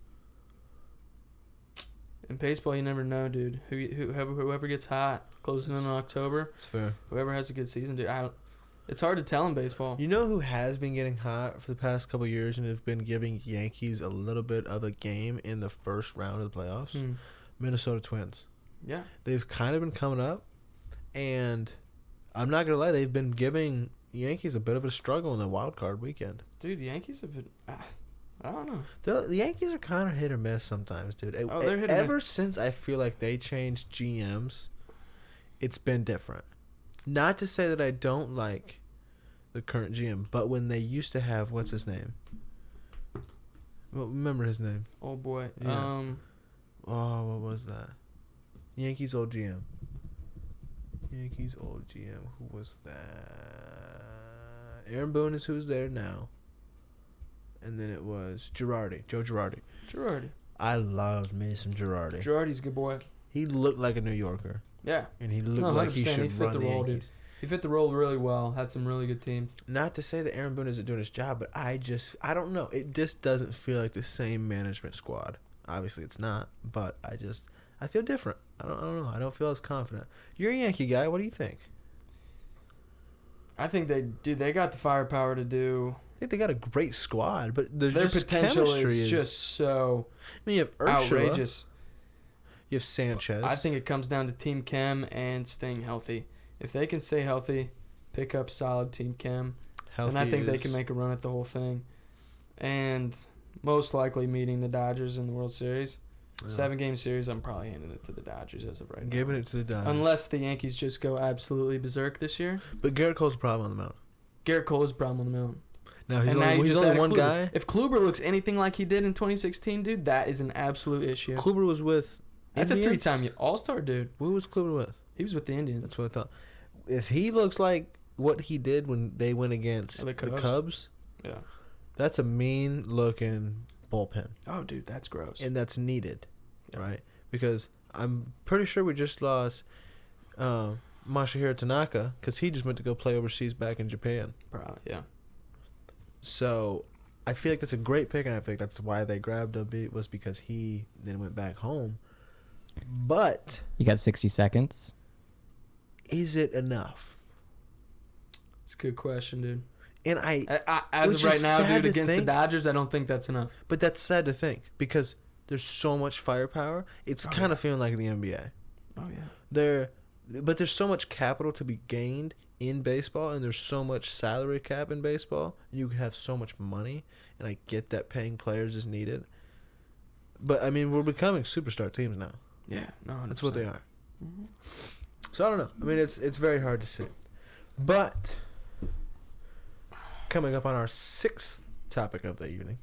In baseball, you never know, dude. Whoever gets hot, closing in October. It's fair. Whoever has a good season, dude. It's hard to tell in baseball. You know who has been getting hot for the past couple of years and have been giving Yankees a little bit of a game in the first round of the playoffs? Minnesota Twins. Yeah. They've kind of been coming up, and I'm not going to lie, they've been giving Yankees a bit of a struggle in the wild card weekend. Dude, the Yankees have been... I don't know. The Yankees are kind of hit or miss sometimes, dude. They're hit or miss. Ever since I feel like they changed GMs, it's been different. Not to say that I don't like the current GM, but when they used to have, what's his name? Well, remember his name? Oh, boy. Yeah. What was that? Yankees old GM. Who was that? Aaron Boone is who's there now. And then it was Joe Girardi. I loved me some Girardi. Girardi's a good boy. He looked like a New Yorker. Yeah. And he looked like he should run the Yankees. Dude. He fit the role really well. Had some really good teams. Not to say that Aaron Boone isn't doing his job, but I don't know. It just doesn't feel like the same management squad. Obviously, it's not, but I feel different. I don't know. I don't feel as confident. You're a Yankee guy. What do you think? I think they got the firepower to do. I think they got a great squad, but their potential chemistry is just so you have Urshela, outrageous. You have Sanchez. I think it comes down to team chem and staying healthy. If they can stay healthy, pick up solid team chem, and I think they can make a run at the whole thing. And most likely meeting the Dodgers in the World Series. Yeah. 7-game series, I'm probably handing it to the Dodgers as of right now. Giving it to the Dodgers. Unless the Yankees just go absolutely berserk this year. But Garrett Cole's a problem on the mound. Garrett Cole is a problem on the mound. No, he's only one guy. If Kluber looks anything like he did in 2016, dude, that is an absolute issue. Kluber was with That's Indians? a 3-time All-Star, dude. Who was Kluber with? He was with the Indians. That's what I thought. If he looks like what he did when they went against the Cubs, yeah, that's a mean-looking bullpen. Oh, dude, that's gross. And that's needed, right? Because I'm pretty sure we just lost Masahiro Tanaka because he just went to go play overseas back in Japan. Probably, yeah. So I feel like that's a great pick, and I feel like that's why they grabbed him, was because he then went back home. But You got 60 seconds. is it enough? It's a good question, dude. And as which of right is now, sad dude, to against the think. Dodgers, I don't think that's enough. But that's sad to think because there's so much firepower. It's kind of feeling like the NBA. Oh yeah. But there's so much capital to be gained in baseball, and there's so much salary cap in baseball, and you can have so much money. And I get that paying players is needed. But I mean, we're becoming superstar teams now. Yeah, no, 100%. That's what they are. Mm-hmm. So I don't know. I mean, it's very hard to see. But coming up on our 6th topic of the evening,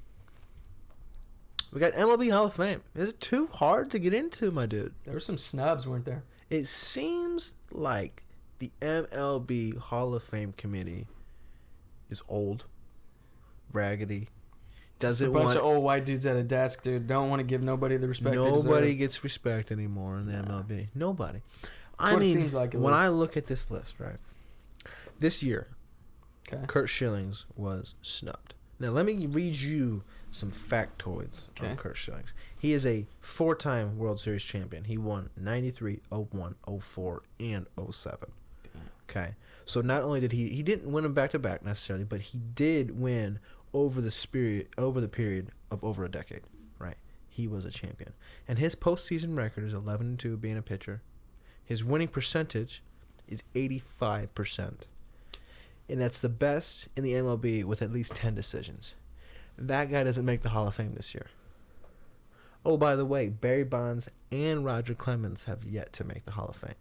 we got MLB Hall of Fame. Is it too hard to get into, my dude? There were some snubs, weren't there? It seems like the MLB Hall of Fame committee is old, raggedy. Doesn't a bunch of old white dudes at a desk, dude. Don't want to give nobody the respect they deserve. Nobody gets respect anymore in the MLB. Nobody. That's what it seems like when I look at this list, right, this year, Okay. Curt Schillings was snubbed. Now, let me read you some factoids on Curt Schillings. He is a 4-time World Series champion. He won 93, 01, 04, and 07. Okay. So not only did he didn't win them back-to-back necessarily, but he did win over the period of over a decade, right? He was a champion. And his postseason record is 11-2 being a pitcher. His winning percentage is 85%. And that's the best in the MLB with at least 10 decisions. That guy doesn't make the Hall of Fame this year. Oh, by the way, Barry Bonds and Roger Clemens have yet to make the Hall of Fame.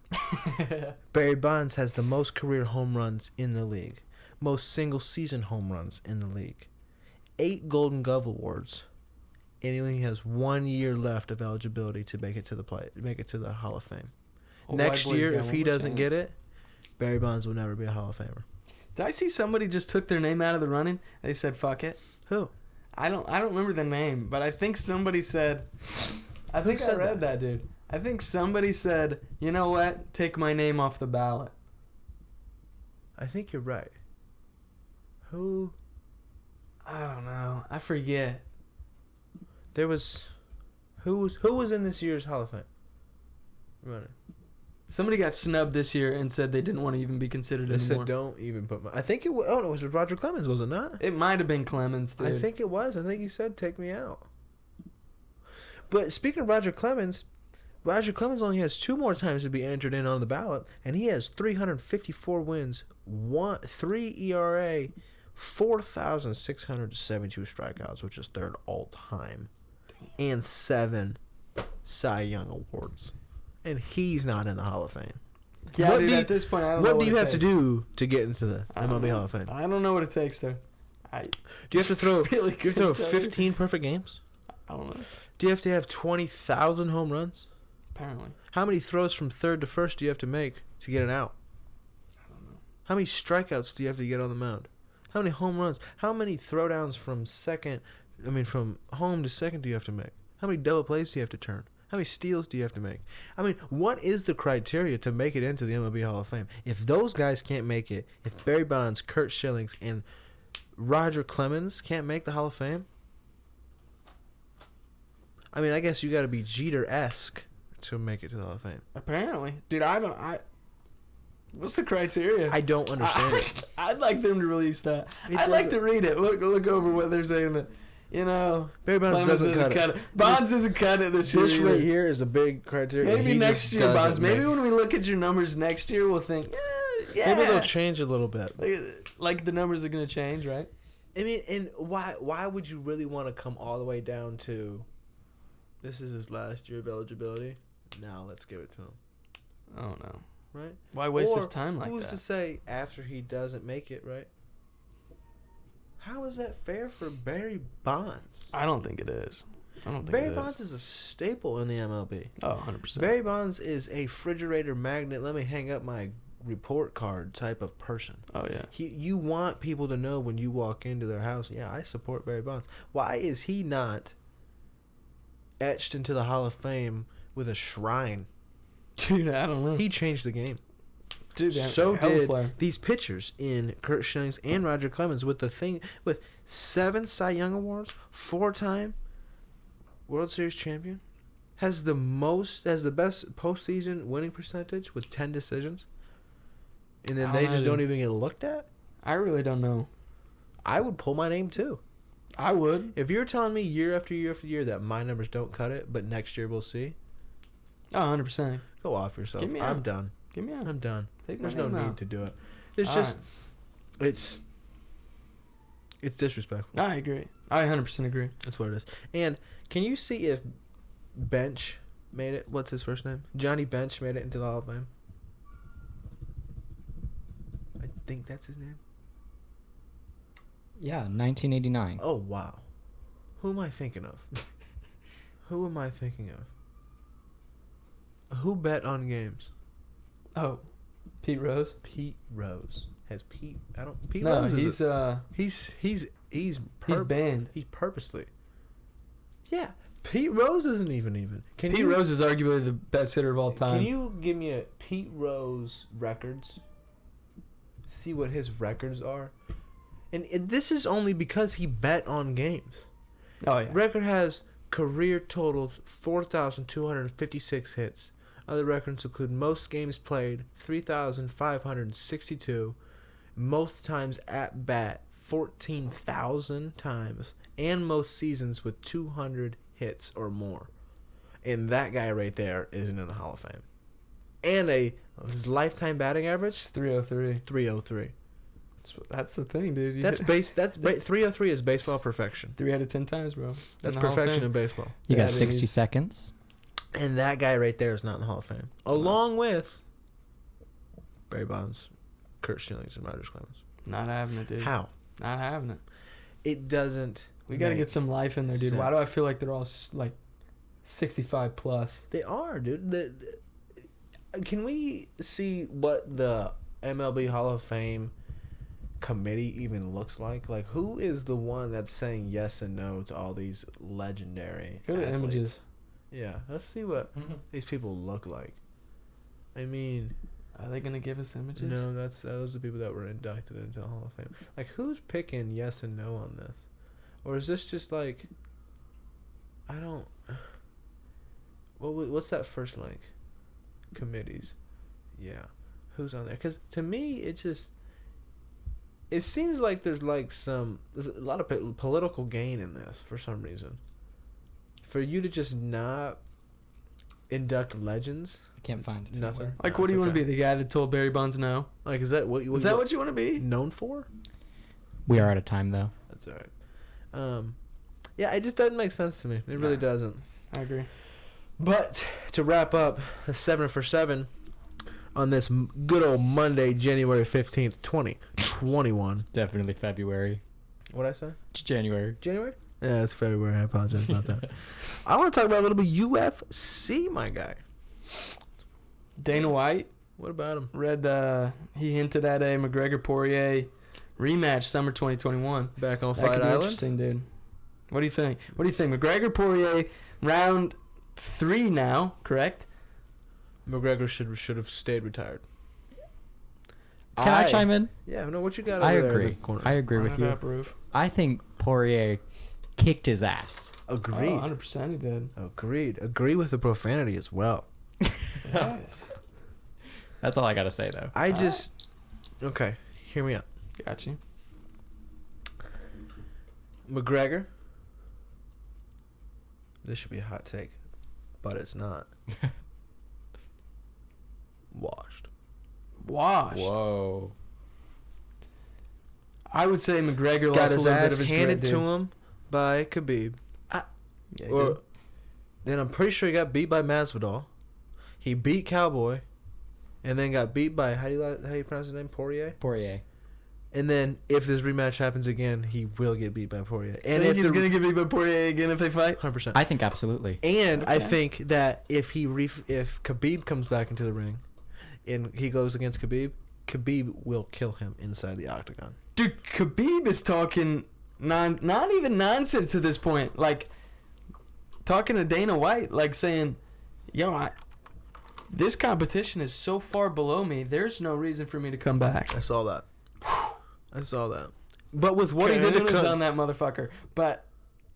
Barry Bonds has the most career home runs in the league, most single-season home runs in the league, 8 Golden Glove awards, and he only has 1 year left of eligibility to make it to the Hall of Fame. Next year, if he doesn't get it, Barry Bonds will never be a Hall of Famer. Did I see somebody just took their name out of the running? They said, "Fuck it." Who? I don't remember the name, but I think somebody said. I think I read that, dude. I think somebody said, "You know what? Take my name off the ballot." I think you're right. Who? I don't know. I forget. There was, who was in this year's Hall of Fame? Running. Somebody got snubbed this year and said they didn't want to even be considered They anymore. said don't even put my. I think it was. Oh no, it was Roger Clemens, was it not? It might have been Clemens, dude. I think it was. I think he said take me out. But speaking of Roger Clemens only has 2 more times to be entered in on the ballot, and he has 354 wins, 3 ERA, 4,672 strikeouts, which is 3rd all time, and 7 Cy Young awards. And he's not in the Hall of Fame. Yeah, dude, at this point, I don't know what do you have it to takes. do to get into the MLB Hall of Fame? I don't know what it takes, though. Do you have to throw? really Do you have to throw couldn't tell you. 15 perfect games? I don't know. Do you have to have 20,000 home runs? Apparently. How many throws from 3rd to 1st do you have to make to get an out? I don't know. How many strikeouts do you have to get on the mound? How many home runs? How many throwdowns from home to second do you have to make? How many double plays do you have to turn? How many steals do you have to make? I mean, what is the criteria to make it into the MLB Hall of Fame? If those guys can't make it, if Barry Bonds, Curt Schillings, and Roger Clemens can't make the Hall of Fame, I mean, I guess you got to be Jeter-esque to make it to the Hall of Fame. Apparently. Dude, what's the criteria? I don't understand it. I'd like them to release that. I'd like to read it. Look over what they're saying. That, Barry Bonds doesn't cut it. Bonds doesn't cut it this year. This right here is a big criteria. Maybe next year, Bonds. Maybe when we look at your numbers next year, we'll think, yeah. Maybe they'll change a little bit. Like the numbers are going to change, right? I mean, and why would you really want to come all the way down to this is his last year of eligibility? Now let's give it to him. I don't know. Right? Why waste his time like that? Who's to say after he doesn't make it, right? How is that fair for Barry Bonds? I don't think it is. Barry Bonds is a staple in the MLB. Oh, 100%. Barry Bonds is a refrigerator magnet. Let me hang up my report card type of person. Oh, yeah. You want people to know when you walk into their house, yeah, I support Barry Bonds. Why is he not etched into the Hall of Fame with a shrine? Dude, I don't know. He changed the game. Dude, so did these pitchers in Curt Schillings and Roger Clemens with 7 Cy Young awards, 4-time World Series champion. has the best postseason winning percentage with 10 decisions, and then they just don't even get looked at? I really don't know. I would pull my name too. I would. If you're telling me year after year after year that my numbers don't cut it, but next year we'll see. Oh, 100%. Go off yourself. Give me I'm out. done. Give me out. I'm done. There's no name need out. to do it. It's All just, right. it's disrespectful. I agree. I 100% agree. That's what it is. And can you see if Bench made it? What's his first name? Johnny Bench made it into the Hall of Fame. I think that's his name. Yeah, 1989. Oh, wow. Who am I thinking of? Who am I thinking of? Who bet on games? Oh, Pete Rose. Pete Rose. Has Pete? I don't. Pete No, Rose he's he's banned. He's purposely. Yeah, Pete Rose isn't even. Pete Rose is arguably the best hitter of all time. Can you give me a Pete Rose records? See what his records are, and this is only because he bet on games. Oh yeah. Record has career totals 4,256 hits. Other records include most games played 3,562, most times at bat 14,000 times, and most seasons with 200 hits or more. And that guy right there isn't in the Hall of Fame. And his lifetime batting average It's 303. 303. That's the thing, dude. That's 303 is baseball perfection. 3 out of 10 times, bro. That's In the Hall of perfection Fame. in baseball. You Yeah, got it 60 is. seconds. And that guy right there is not in the Hall of Fame. Along with Barry Bonds, Kurt Schillings, and Roger Clemens. Not having it, dude. How? Not having it. It doesn't. We got to get some life in there, dude. Why sense. do I feel like they're all like 65 plus? They are, dude. Can we see what the MLB Hall of Fame committee even looks like? Like, who is the one that's saying yes and no to all these legendary Go to athletes? images. Yeah, let's see what these people look like. I mean, Are they going to give us images? no, those are the people that were inducted into the Hall of Fame. Like, who's picking yes and no on this? Or is this just like, I don't... What's that first link? Committees. Yeah. Who's on there? Because to me, it seems like there's a lot of political gain in this for some reason. For you to just not induct legends, I can't find it. nothing. anywhere. Like, what do you want to be? The guy that told Barry Bonds no? Like, is that what you? Is that what you want to be? known for? We are out of time, though. That's all right. Yeah, it just doesn't make sense to me. It really doesn't. I agree. But to wrap up the 7 for 7 on this good old Monday, January 15th, 2021. Definitely February. What'd I say? It's January. January? Yeah, it's February. I apologize about that. I want to talk about a little bit UFC, my guy. Dana White What about him? read he hinted at a McGregor Poirier rematch summer 2021. Back on That Fight could be Island? interesting, dude. What do you think? McGregor Poirier round 3 now, correct? McGregor should have stayed retired. Can I chime in? Yeah, no, what you got over I there in the agree. corner? I agree with you. I think Poirier kicked his ass. Agreed. 100% he did. Agreed. Agree with the profanity as well. Yes. That's all I got to say, though. Okay, hear me out. Got you. McGregor. This should be a hot take, but it's not. Washed. Whoa. I would say McGregor Got lost a his little bit ass of his handed grit, to dude. him by Khabib. Yeah, he Or did. then I'm pretty sure he got beat by Masvidal. He beat Cowboy, and then got beat by how do you pronounce his name? Poirier. And then if this rematch happens again, he will get beat by Poirier. And if he's gonna get beat by Poirier again if they fight. 100%. I think absolutely. And I Okay. think that if Khabib comes back into the ring, and he goes against Khabib will kill him inside the octagon. Dude, Khabib is talking not even nonsense at this point. Like, talking to Dana White, like saying, yo, this competition is so far below me, there's no reason for me to come back. I saw that. But with what he did to Kahuna's on that motherfucker. But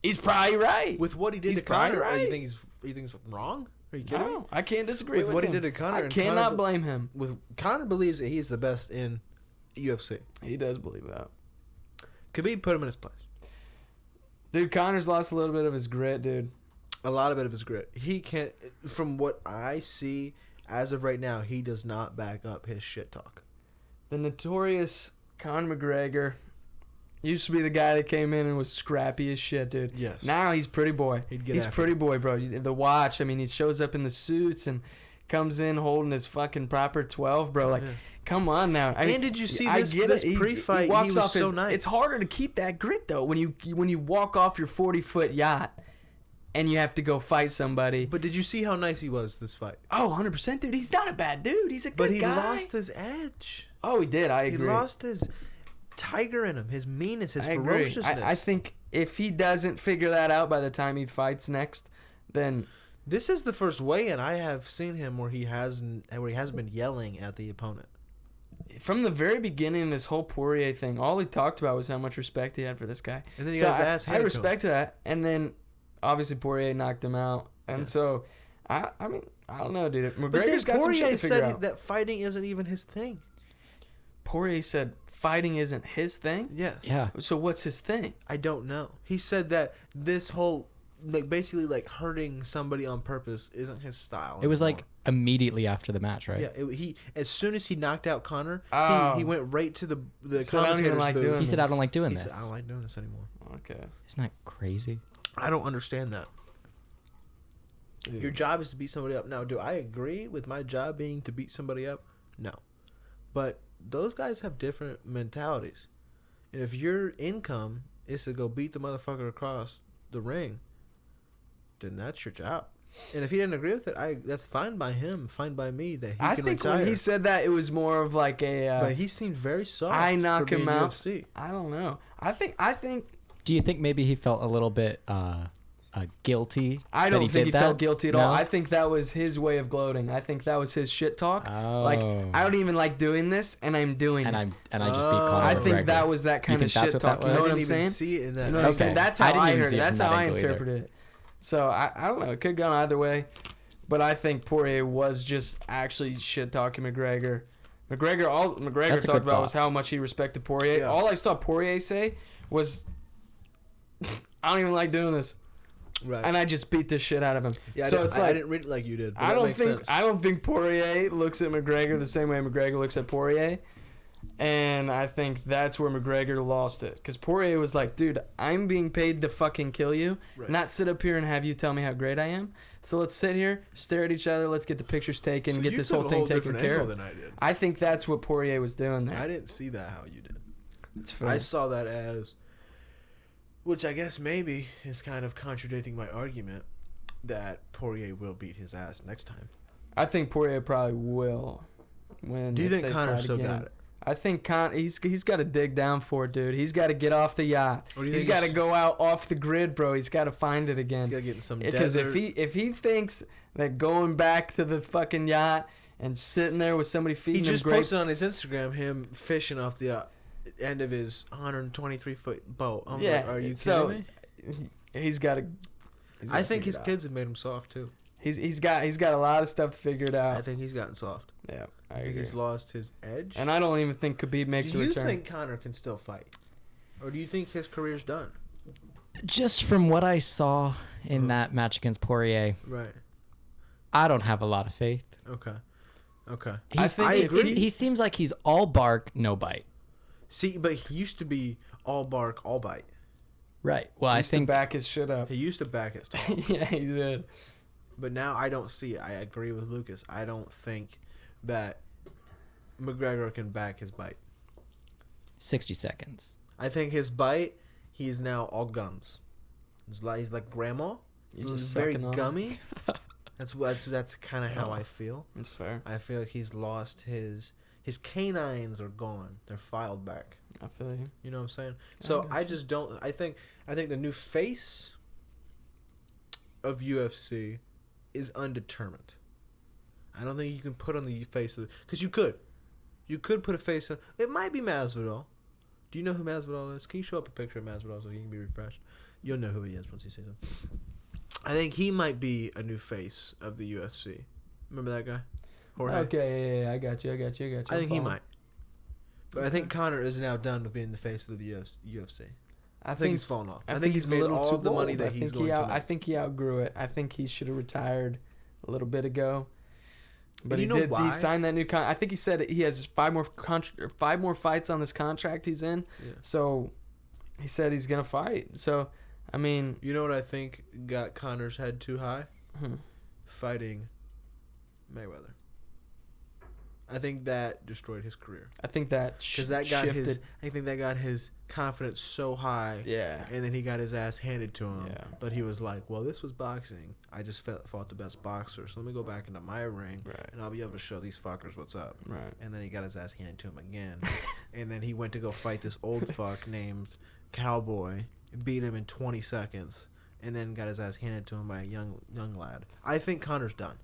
He's probably right. With what he did He's to Conor, probably or you right. think he's wrong? Are you kidding me? No, I can't disagree with what him. he did to Conor. I and cannot Conor, blame him. With Conor believes that he's the best in UFC. He does believe that. Khabib put him in his place. Dude, Conor's lost a little bit of his grit, dude. A lot of his grit. He can't. From what I see as of right now, he does not back up his shit talk. The notorious Conor McGregor used to be the guy that came in and was scrappy as shit, dude. Yes. Now he's pretty boy. He's pretty boy, bro. The watch, I mean, he shows up in the suits and comes in holding his fucking proper 12, bro. Like, come on now. I mean, did you see this pre-fight? He was so nice. It's harder to keep that grit, though, when you walk off your 40-foot yacht and you have to go fight somebody. But did you see how nice he was this fight? Oh, 100%, dude. He's not a bad dude. He's a good guy. But he lost his edge. Oh, he did. I agree. He lost his tiger in him, his meanness, his ferociousness. I think if he doesn't figure that out by the time he fights next, then this is the first weigh-in I have seen him where he hasn't been yelling at the opponent. From the very beginning of this whole Poirier thing, all he talked about was how much respect he had for this guy. And then he got his ass handed I respect that. And then obviously Poirier knocked him out, and so I mean I don't know, dude. McGregor's got some shit to figure out. Poirier said that fighting isn't even his thing. Poirier said fighting isn't his thing? Yes. Yeah. So what's his thing? I don't know. He said that this whole, basically hurting somebody on purpose isn't his style. It was immediately after the match, right? Yeah. He as soon as he knocked out Conor, he went right to the So I don't even commentator's like booth. doing He said, "I don't like doing He this." said, "I don't like doing this anymore." Okay. Isn't that crazy? I don't understand that. Your job is to beat somebody up. Now, do I agree with my job being to beat somebody up? No. But those guys have different mentalities. And if your income is to go beat the motherfucker across the ring, then that's your job. And if he didn't agree with it, that's fine by him, fine by me that he can retire. I think when he said that, it was more of like a... but he seemed very soft. I knock him out. UFC. I don't know. I think... Do you think maybe he felt a little bit guilty? I don't think he felt guilty at all. No? I think that was his way of gloating. I think that was his shit talk. Oh. Like, I don't even like doing this, and I'm doing it. And I just beat Conor I think McGregor. that was that kind of shit talk. You know what I'm saying? See it in that. You know what I'm saying? That's how I heard it. That's how I interpreted interpreted it. So I don't know. It could go either way, but I think Poirier was just actually shit talking McGregor. All McGregor talked about was how much he respected Poirier. Yeah. All I saw Poirier say was, "I don't even like doing this." Right. And I just beat the shit out of him. Yeah, so I didn't read it like you did. But I don't think Poirier looks at McGregor the same way McGregor looks at Poirier. And I think that's where McGregor lost it. Because Poirier was like, dude, I'm being paid to fucking kill you, not sit up here and have you tell me how great I am. So let's sit here, stare at each other, let's get the pictures taken, So get you this took whole a thing whole taken different care angle of. than I did. I think that's what Poirier was doing there. I didn't see that how you did. It's fair. I saw that as, which I guess maybe is kind of contradicting my argument that Poirier will beat his ass next time. I think Poirier probably will win. Do you think Conor still got it? I think he's got to dig down for it, dude. He's got to get off the yacht. He's got to go out off the grid, bro. He's got to find it again. He's got to get in some Because desert. if he thinks that going back to the fucking yacht and sitting there with somebody feeding him He just grapes, posted on his Instagram him fishing off the end of his 123-foot boat. I'm yeah. like, are you so kidding me? He's got to. I think his kids have made him soft too. He's got a lot of stuff figured out. I think he's gotten soft. Yeah, I think he's lost his edge. And I don't even think Khabib makes a return. Do you think Conor can still fight? Or do you think his career's done? Just from what I saw in that match against Poirier, Right. I don't have a lot of faith. Okay. I agree. He seems like he's all bark, no bite. See, but he used to be all bark, all bite. Right. Well, I think to back his shit up. He used to back his talk. Yeah, he did. But now I don't see it. I agree with Lucas. I don't think that McGregor can back his bite. 60 seconds. I think his bite, he's now all gums. He's like grandma. He's very gummy. That's kind of how I feel. That's fair. I feel like he's lost his canines are gone. They're filed back. I feel you. You know what I'm saying? So I just don't. I think the new face of UFC is undetermined. I don't think you can put on the face of because you could put a face on. It might be Masvidal. Do you know who Masvidal is? Can you show up a picture of Masvidal so he can be refreshed? You'll know who he is once you see him. I think he might be a new face of the UFC. Remember that guy? Jorge? Okay, yeah, I got you. I think he might. But I think Conor is now done with being the face of the UFC. I think he's fallen off. I think he's made all of the money that he's going to make. I think he outgrew it. I think he should have retired a little bit ago. But you know why? He signed that new contract. I think he said he has 5 more fights on this contract he's in. Yeah. So he said he's gonna fight. So I mean, you know what I think got Conor's head too high? Fighting Mayweather. I think that destroyed his career. I think that because that got shifted. I think that got his confidence so high. Yeah. And then he got his ass handed to him. Yeah. But he was like, "Well, this was boxing. I just fought the best boxer. So let me go back into my ring, and I'll be able to show these fuckers what's up." Right. And then he got his ass handed to him again, and then he went to go fight this old fuck named Cowboy, beat him in 20 seconds, and then got his ass handed to him by a young lad. I think Conor's done.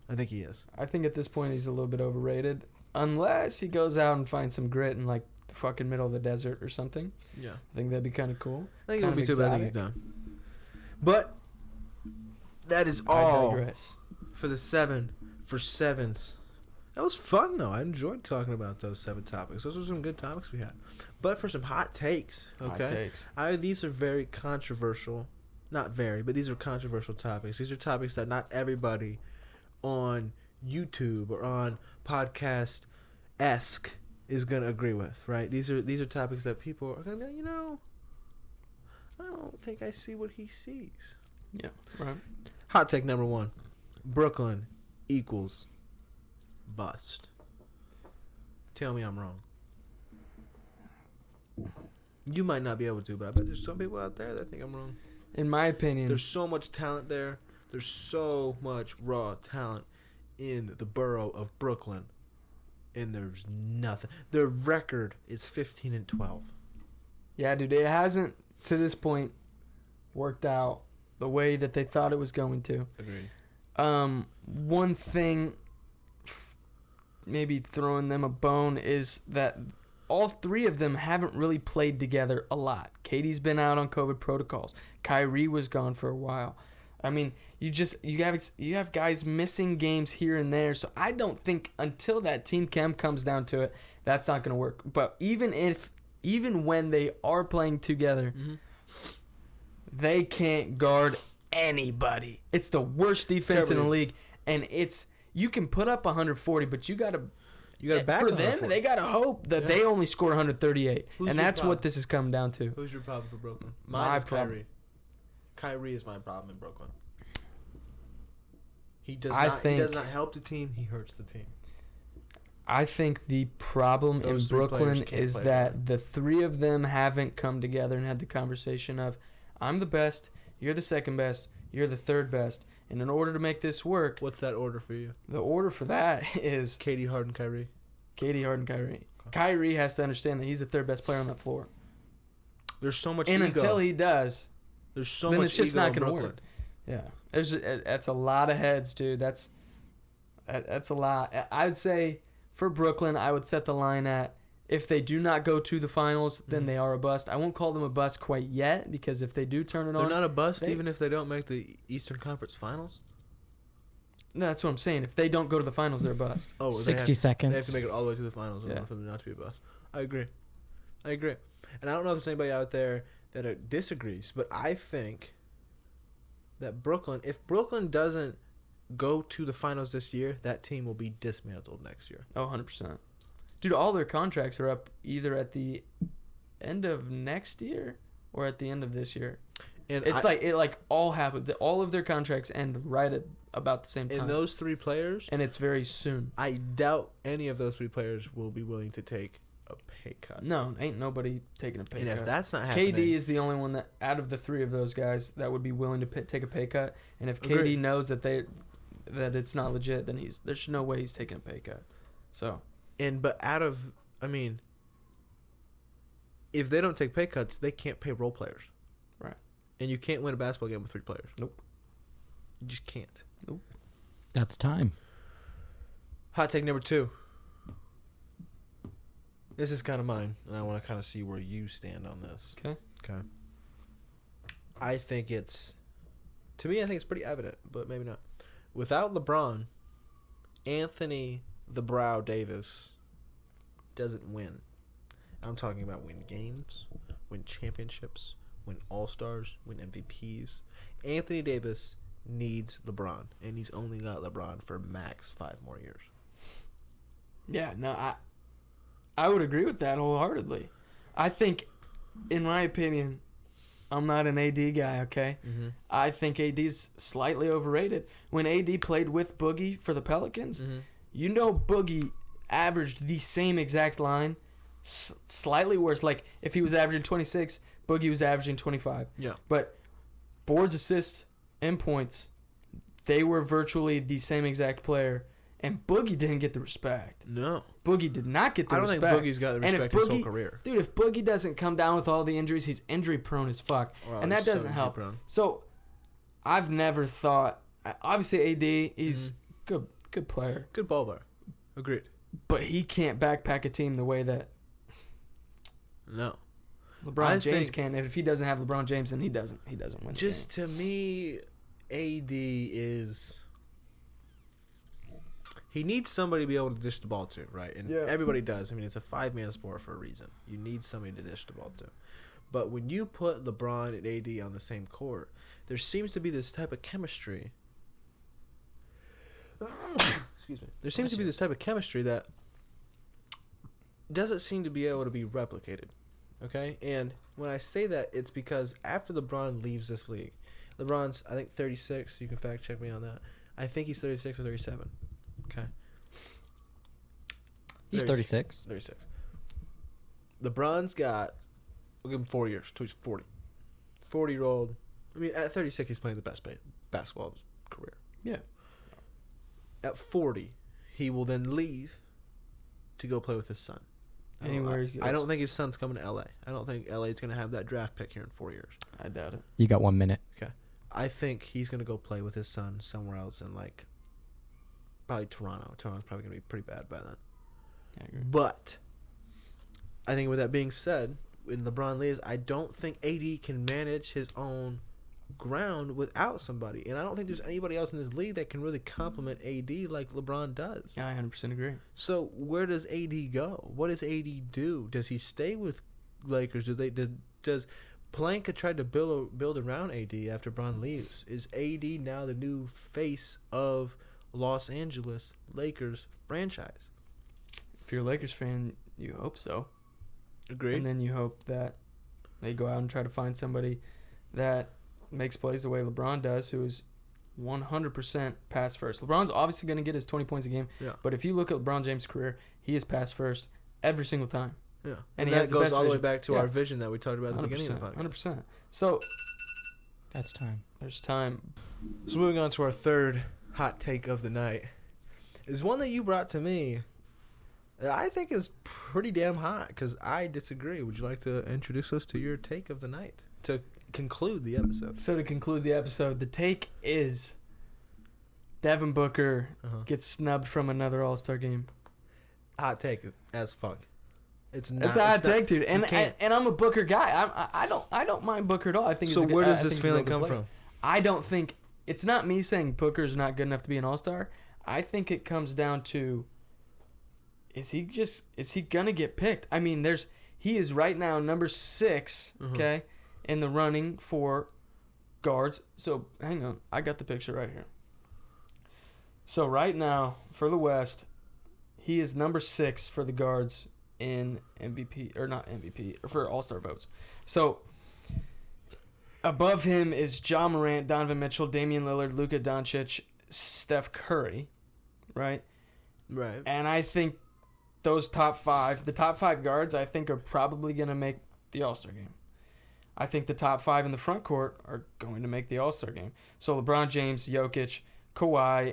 I think he is. I think at this point he's a little bit overrated. Unless he goes out and finds some grit in like the fucking middle of the desert or something. Yeah. I think that'd be kind of cool. I think it would be too bad. I think he's done. But that is all for the 7 for 7s. That was fun though. I enjoyed talking about those 7 topics. Those were some good topics we had. But for some hot takes, okay? Hot takes. These are very controversial. Not very, but these are controversial topics. These are topics that not everybody on YouTube or on podcast-esque is gonna agree with, right? These are topics that people are gonna be like, I don't think I see what he sees. Yeah, right. Hot take number 1: Brooklyn equals bust. Tell me I'm wrong. You might not be able to, but I bet there's some people out there that think I'm wrong. In my opinion, there's so much talent there. There's so much raw talent in the borough of Brooklyn, and there's nothing. Their record is 15-12. Yeah, dude, it hasn't to this point worked out the way that they thought it was going to. Agreed. One thing, maybe throwing them a bone, is that all 3 of them haven't really played together a lot. Katie's been out on COVID protocols. Kyrie was gone for a while. I mean, you have guys missing games here and there, so I don't think until that team chem comes down to it, that's not going to work. But even when they are playing together, they can't guard anybody. It's the worst defense in the league, and you can put up 140, but you got to back for them. They got to hope that they only score 138, and that's what this is coming down to. Who's your problem for Brooklyn? Mine is Kyrie. Kyrie is my problem in Brooklyn. He does not help the team. He hurts the team. I think the problem in Brooklyn is that the 3 of them haven't come together and had the conversation of, I'm the best, you're the second best, you're the third best. And in order to make this work... What's that order for you? The order for that is... Katie, Harden, Kyrie. Katie, Harden, Kyrie. Okay. Kyrie has to understand that he's the third best player on that floor. There's so much ego. And until he does... There's so much it's just ego not going to work. Yeah. That's a lot of heads, dude. That's a lot. I'd say for Brooklyn, I would set the line at if they do not go to the finals, then they are a bust. I won't call them a bust quite yet because if they do turn it on... They're not a bust even if they don't make the Eastern Conference Finals? No, that's what I'm saying. If they don't go to the finals, they're a bust. 60 seconds. They have to make it all the way to the finals in order for them not to be a bust. I agree. And I don't know if there's anybody out there that disagrees, but I think that if Brooklyn doesn't go to the finals this year, that team will be dismantled next year. Oh, 100%. Dude, all their contracts are up either at the end of next year or at the end of this year. And it all happened. All of their contracts end right at about the same time. And those 3 players, and it's very soon. I doubt any of those 3 players will be willing to take a pay cut. No, ain't nobody taking a pay cut. And if that's not happening, KD is the only one that out of the 3 of those guys that would be willing to take a pay cut. And if KD knows that it's not legit, then there's no way he's taking a pay cut. So. If they don't take pay cuts, they can't pay role players. Right. And you can't win a basketball game with 3 players. Nope. You just can't. Nope. That's time. Hot take number 2. This is kind of mine, and I want to kind of see where you stand on this. Okay. I think it's pretty evident, but maybe not. Without LeBron, Anthony the Brow Davis doesn't win. I'm talking about win games, win championships, win All-Stars, win MVPs. Anthony Davis needs LeBron, and he's only got LeBron for max 5 more years. Yeah, no, I would agree with that wholeheartedly. I think, in my opinion, I'm not an AD guy, okay? Mm-hmm. I think AD's slightly overrated. When AD played with Boogie for the Pelicans, you know Boogie averaged the same exact line, slightly worse. Like, if he was averaging 26, Boogie was averaging 25. Yeah. But boards, assists, and points, they were virtually the same exact player. And Boogie didn't get the respect. No. Boogie did not get the respect. I don't think Boogie's got the respect his whole career. Dude, if Boogie doesn't come down with all the injuries, he's injury prone as fuck. Well, and that doesn't help. So, I've never thought... Obviously, AD, he's good player. Good ball player. Agreed. But he can't backpack a team the way that... No. LeBron James can. And if he doesn't have LeBron James, then he doesn't win. Just to me, AD is... He needs somebody to be able to dish the ball to, right? And everybody does. I mean, it's a 5-man sport for a reason. You need somebody to dish the ball to. But when you put LeBron and AD on the same court, there seems to be this type of chemistry. Excuse me. There seems to be this type of chemistry that doesn't seem to be able to be replicated. Okay? And when I say that, it's because after LeBron leaves this league, LeBron's, I think, 36. You can fact check me on that. I think he's 36 or 37. Okay. He's 36. 36. LeBron's got, we'll give him 4 years till he's 40. 40-year-old. I mean, at 36, he's playing the best basketball of his career. Yeah. At 40, he will then leave to go play with his son. Anywhere he goes. I don't think his son's coming to L.A. I don't think L.A. is going to have that draft pick here in 4 years. I doubt it. You got 1 minute. Okay. I think he's going to go play with his son somewhere else in, like, probably Toronto. Toronto's probably going to be pretty bad by then. I agree. But I think with that being said, when LeBron leaves, I don't think AD can manage his own ground without somebody. And I don't think there's anybody else in this league that can really complement AD like LeBron does. Yeah, I 100% agree. So where does AD go? What does AD do? Does he stay with Lakers? Does Blanca try to build around AD after LeBron leaves? Is AD now the new face of Los Angeles Lakers franchise? If you're a Lakers fan, you hope so. Agreed. And then you hope that they go out and try to find somebody that makes plays the way LeBron does, who is 100% pass first. LeBron's obviously going to get his 20 points a game, but if you look at LeBron James' career, he is pass first every single time. Yeah, and that goes all the way back to our vision that we talked about at the beginning of the podcast. 100%. So that's time. There's time. So moving on to our third hot take of the night is one that you brought to me that I think is pretty damn hot because I disagree. Would you like to introduce us to your take of the night to conclude the episode? So to conclude the episode, the take is Devin Booker gets snubbed from another All-Star game. Hot take as fuck. It's not. It's a hot take, dude. And I'm a Booker guy. I don't mind Booker at all. I think. So where does this feeling come from? I don't think it's not me saying Booker's not good enough to be an All-Star. I think it comes down to is he gonna get picked? I mean, he is right now number 6, okay, in the running for guards. So hang on, I got the picture right here. So right now for the West, he is number 6 for the guards in MVP or not MVP or for All-Star votes. So above him is Ja Morant, Donovan Mitchell, Damian Lillard, Luka Doncic, Steph Curry, right? Right. And I think those top 5 guards, I think are probably going to make the All-Star game. I think the top 5 in the front court are going to make the All-Star game. So LeBron James, Jokic, Kawhi,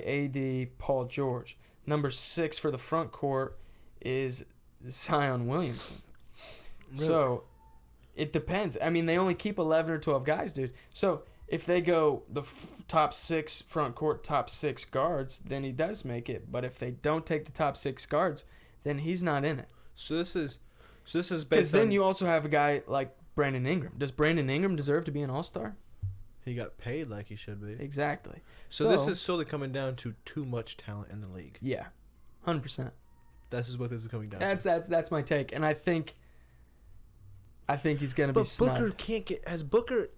AD, Paul George. Number 6 for the front court is Zion Williamson. Really? So it depends. I mean, they only keep 11 or 12 guys, dude. So if they go the top 6 front court, top 6 guards, then he does make it. But if they don't take the top 6 guards, then he's not in it. So this is based because then you also have a guy like Brandon Ingram. Does Brandon Ingram deserve to be an All-Star? He got paid like he should be. Exactly. So this is solely coming down to too much talent in the league. Yeah, 100%. This is what this is coming down to. That's my take, and I think he's gonna be snubbed. Booker can't get. Is Booker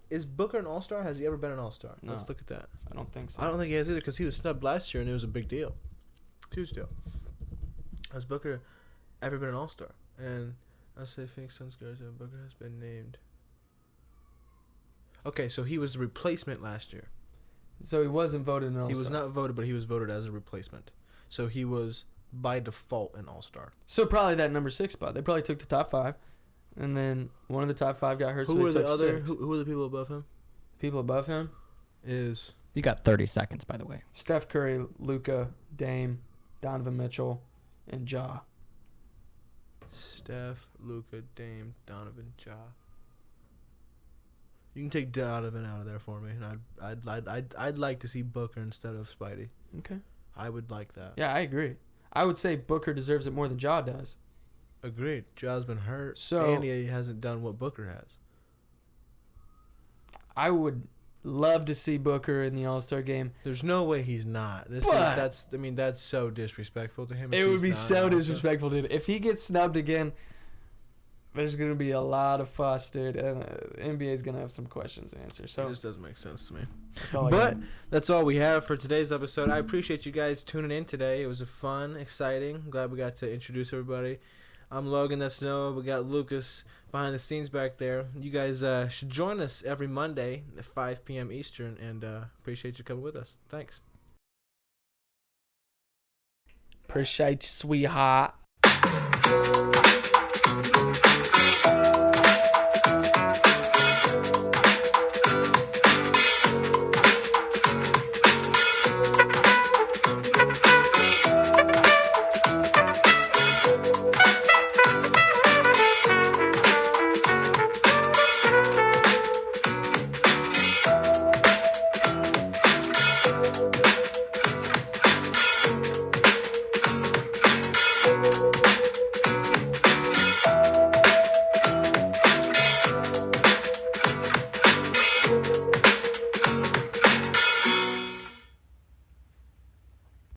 an All-Star? Has he ever been an All-Star? No. Let's look at that. I don't think so. I don't think he has either because he was snubbed last year and it was a big deal. Huge deal. Has Booker ever been an All-Star? And I'll say Phoenix Suns guys and Booker has been named. Okay, so he was the replacement last year. So he wasn't voted an All-Star. He was not voted, but he was voted as a replacement. So he was by default an All-Star. So probably that number 6 spot. They probably took the top 5, and then one of the top 5 got hurt. Who so were they the took other? 6. Who are the people above him? People above him? Is You got 30 seconds, by the way. Steph Curry, Luka, Dame, Donovan Mitchell, and Ja. Steph, Luka, Dame, Donovan, Ja. You can take Donovan out of there for me, and I'd like to see Booker instead of Spidey. Okay. I would like that. Yeah, I agree. I would say Booker deserves it more than Ja does. Agreed. Ja's been hurt, So- and he hasn't done what Booker has. I would love to see Booker in the All-Star game. There's no way he's not. That's so disrespectful to him. if It would he's be not so an All-Star. disrespectful, dude. If he gets snubbed again, there's going to be a lot of fuss, dude. And NBA is going to have some questions to answer. It So just doesn't make sense to me. that's all I But got. that's all we have for today's episode. I appreciate you guys tuning in today. It was a fun, exciting. I'm glad we got to introduce everybody. I'm Logan. That's Noah. We got Lucas behind the scenes back there. You guys should join us every Monday at 5 p.m. Eastern, and appreciate you coming with us. Thanks. Appreciate you, sweetheart.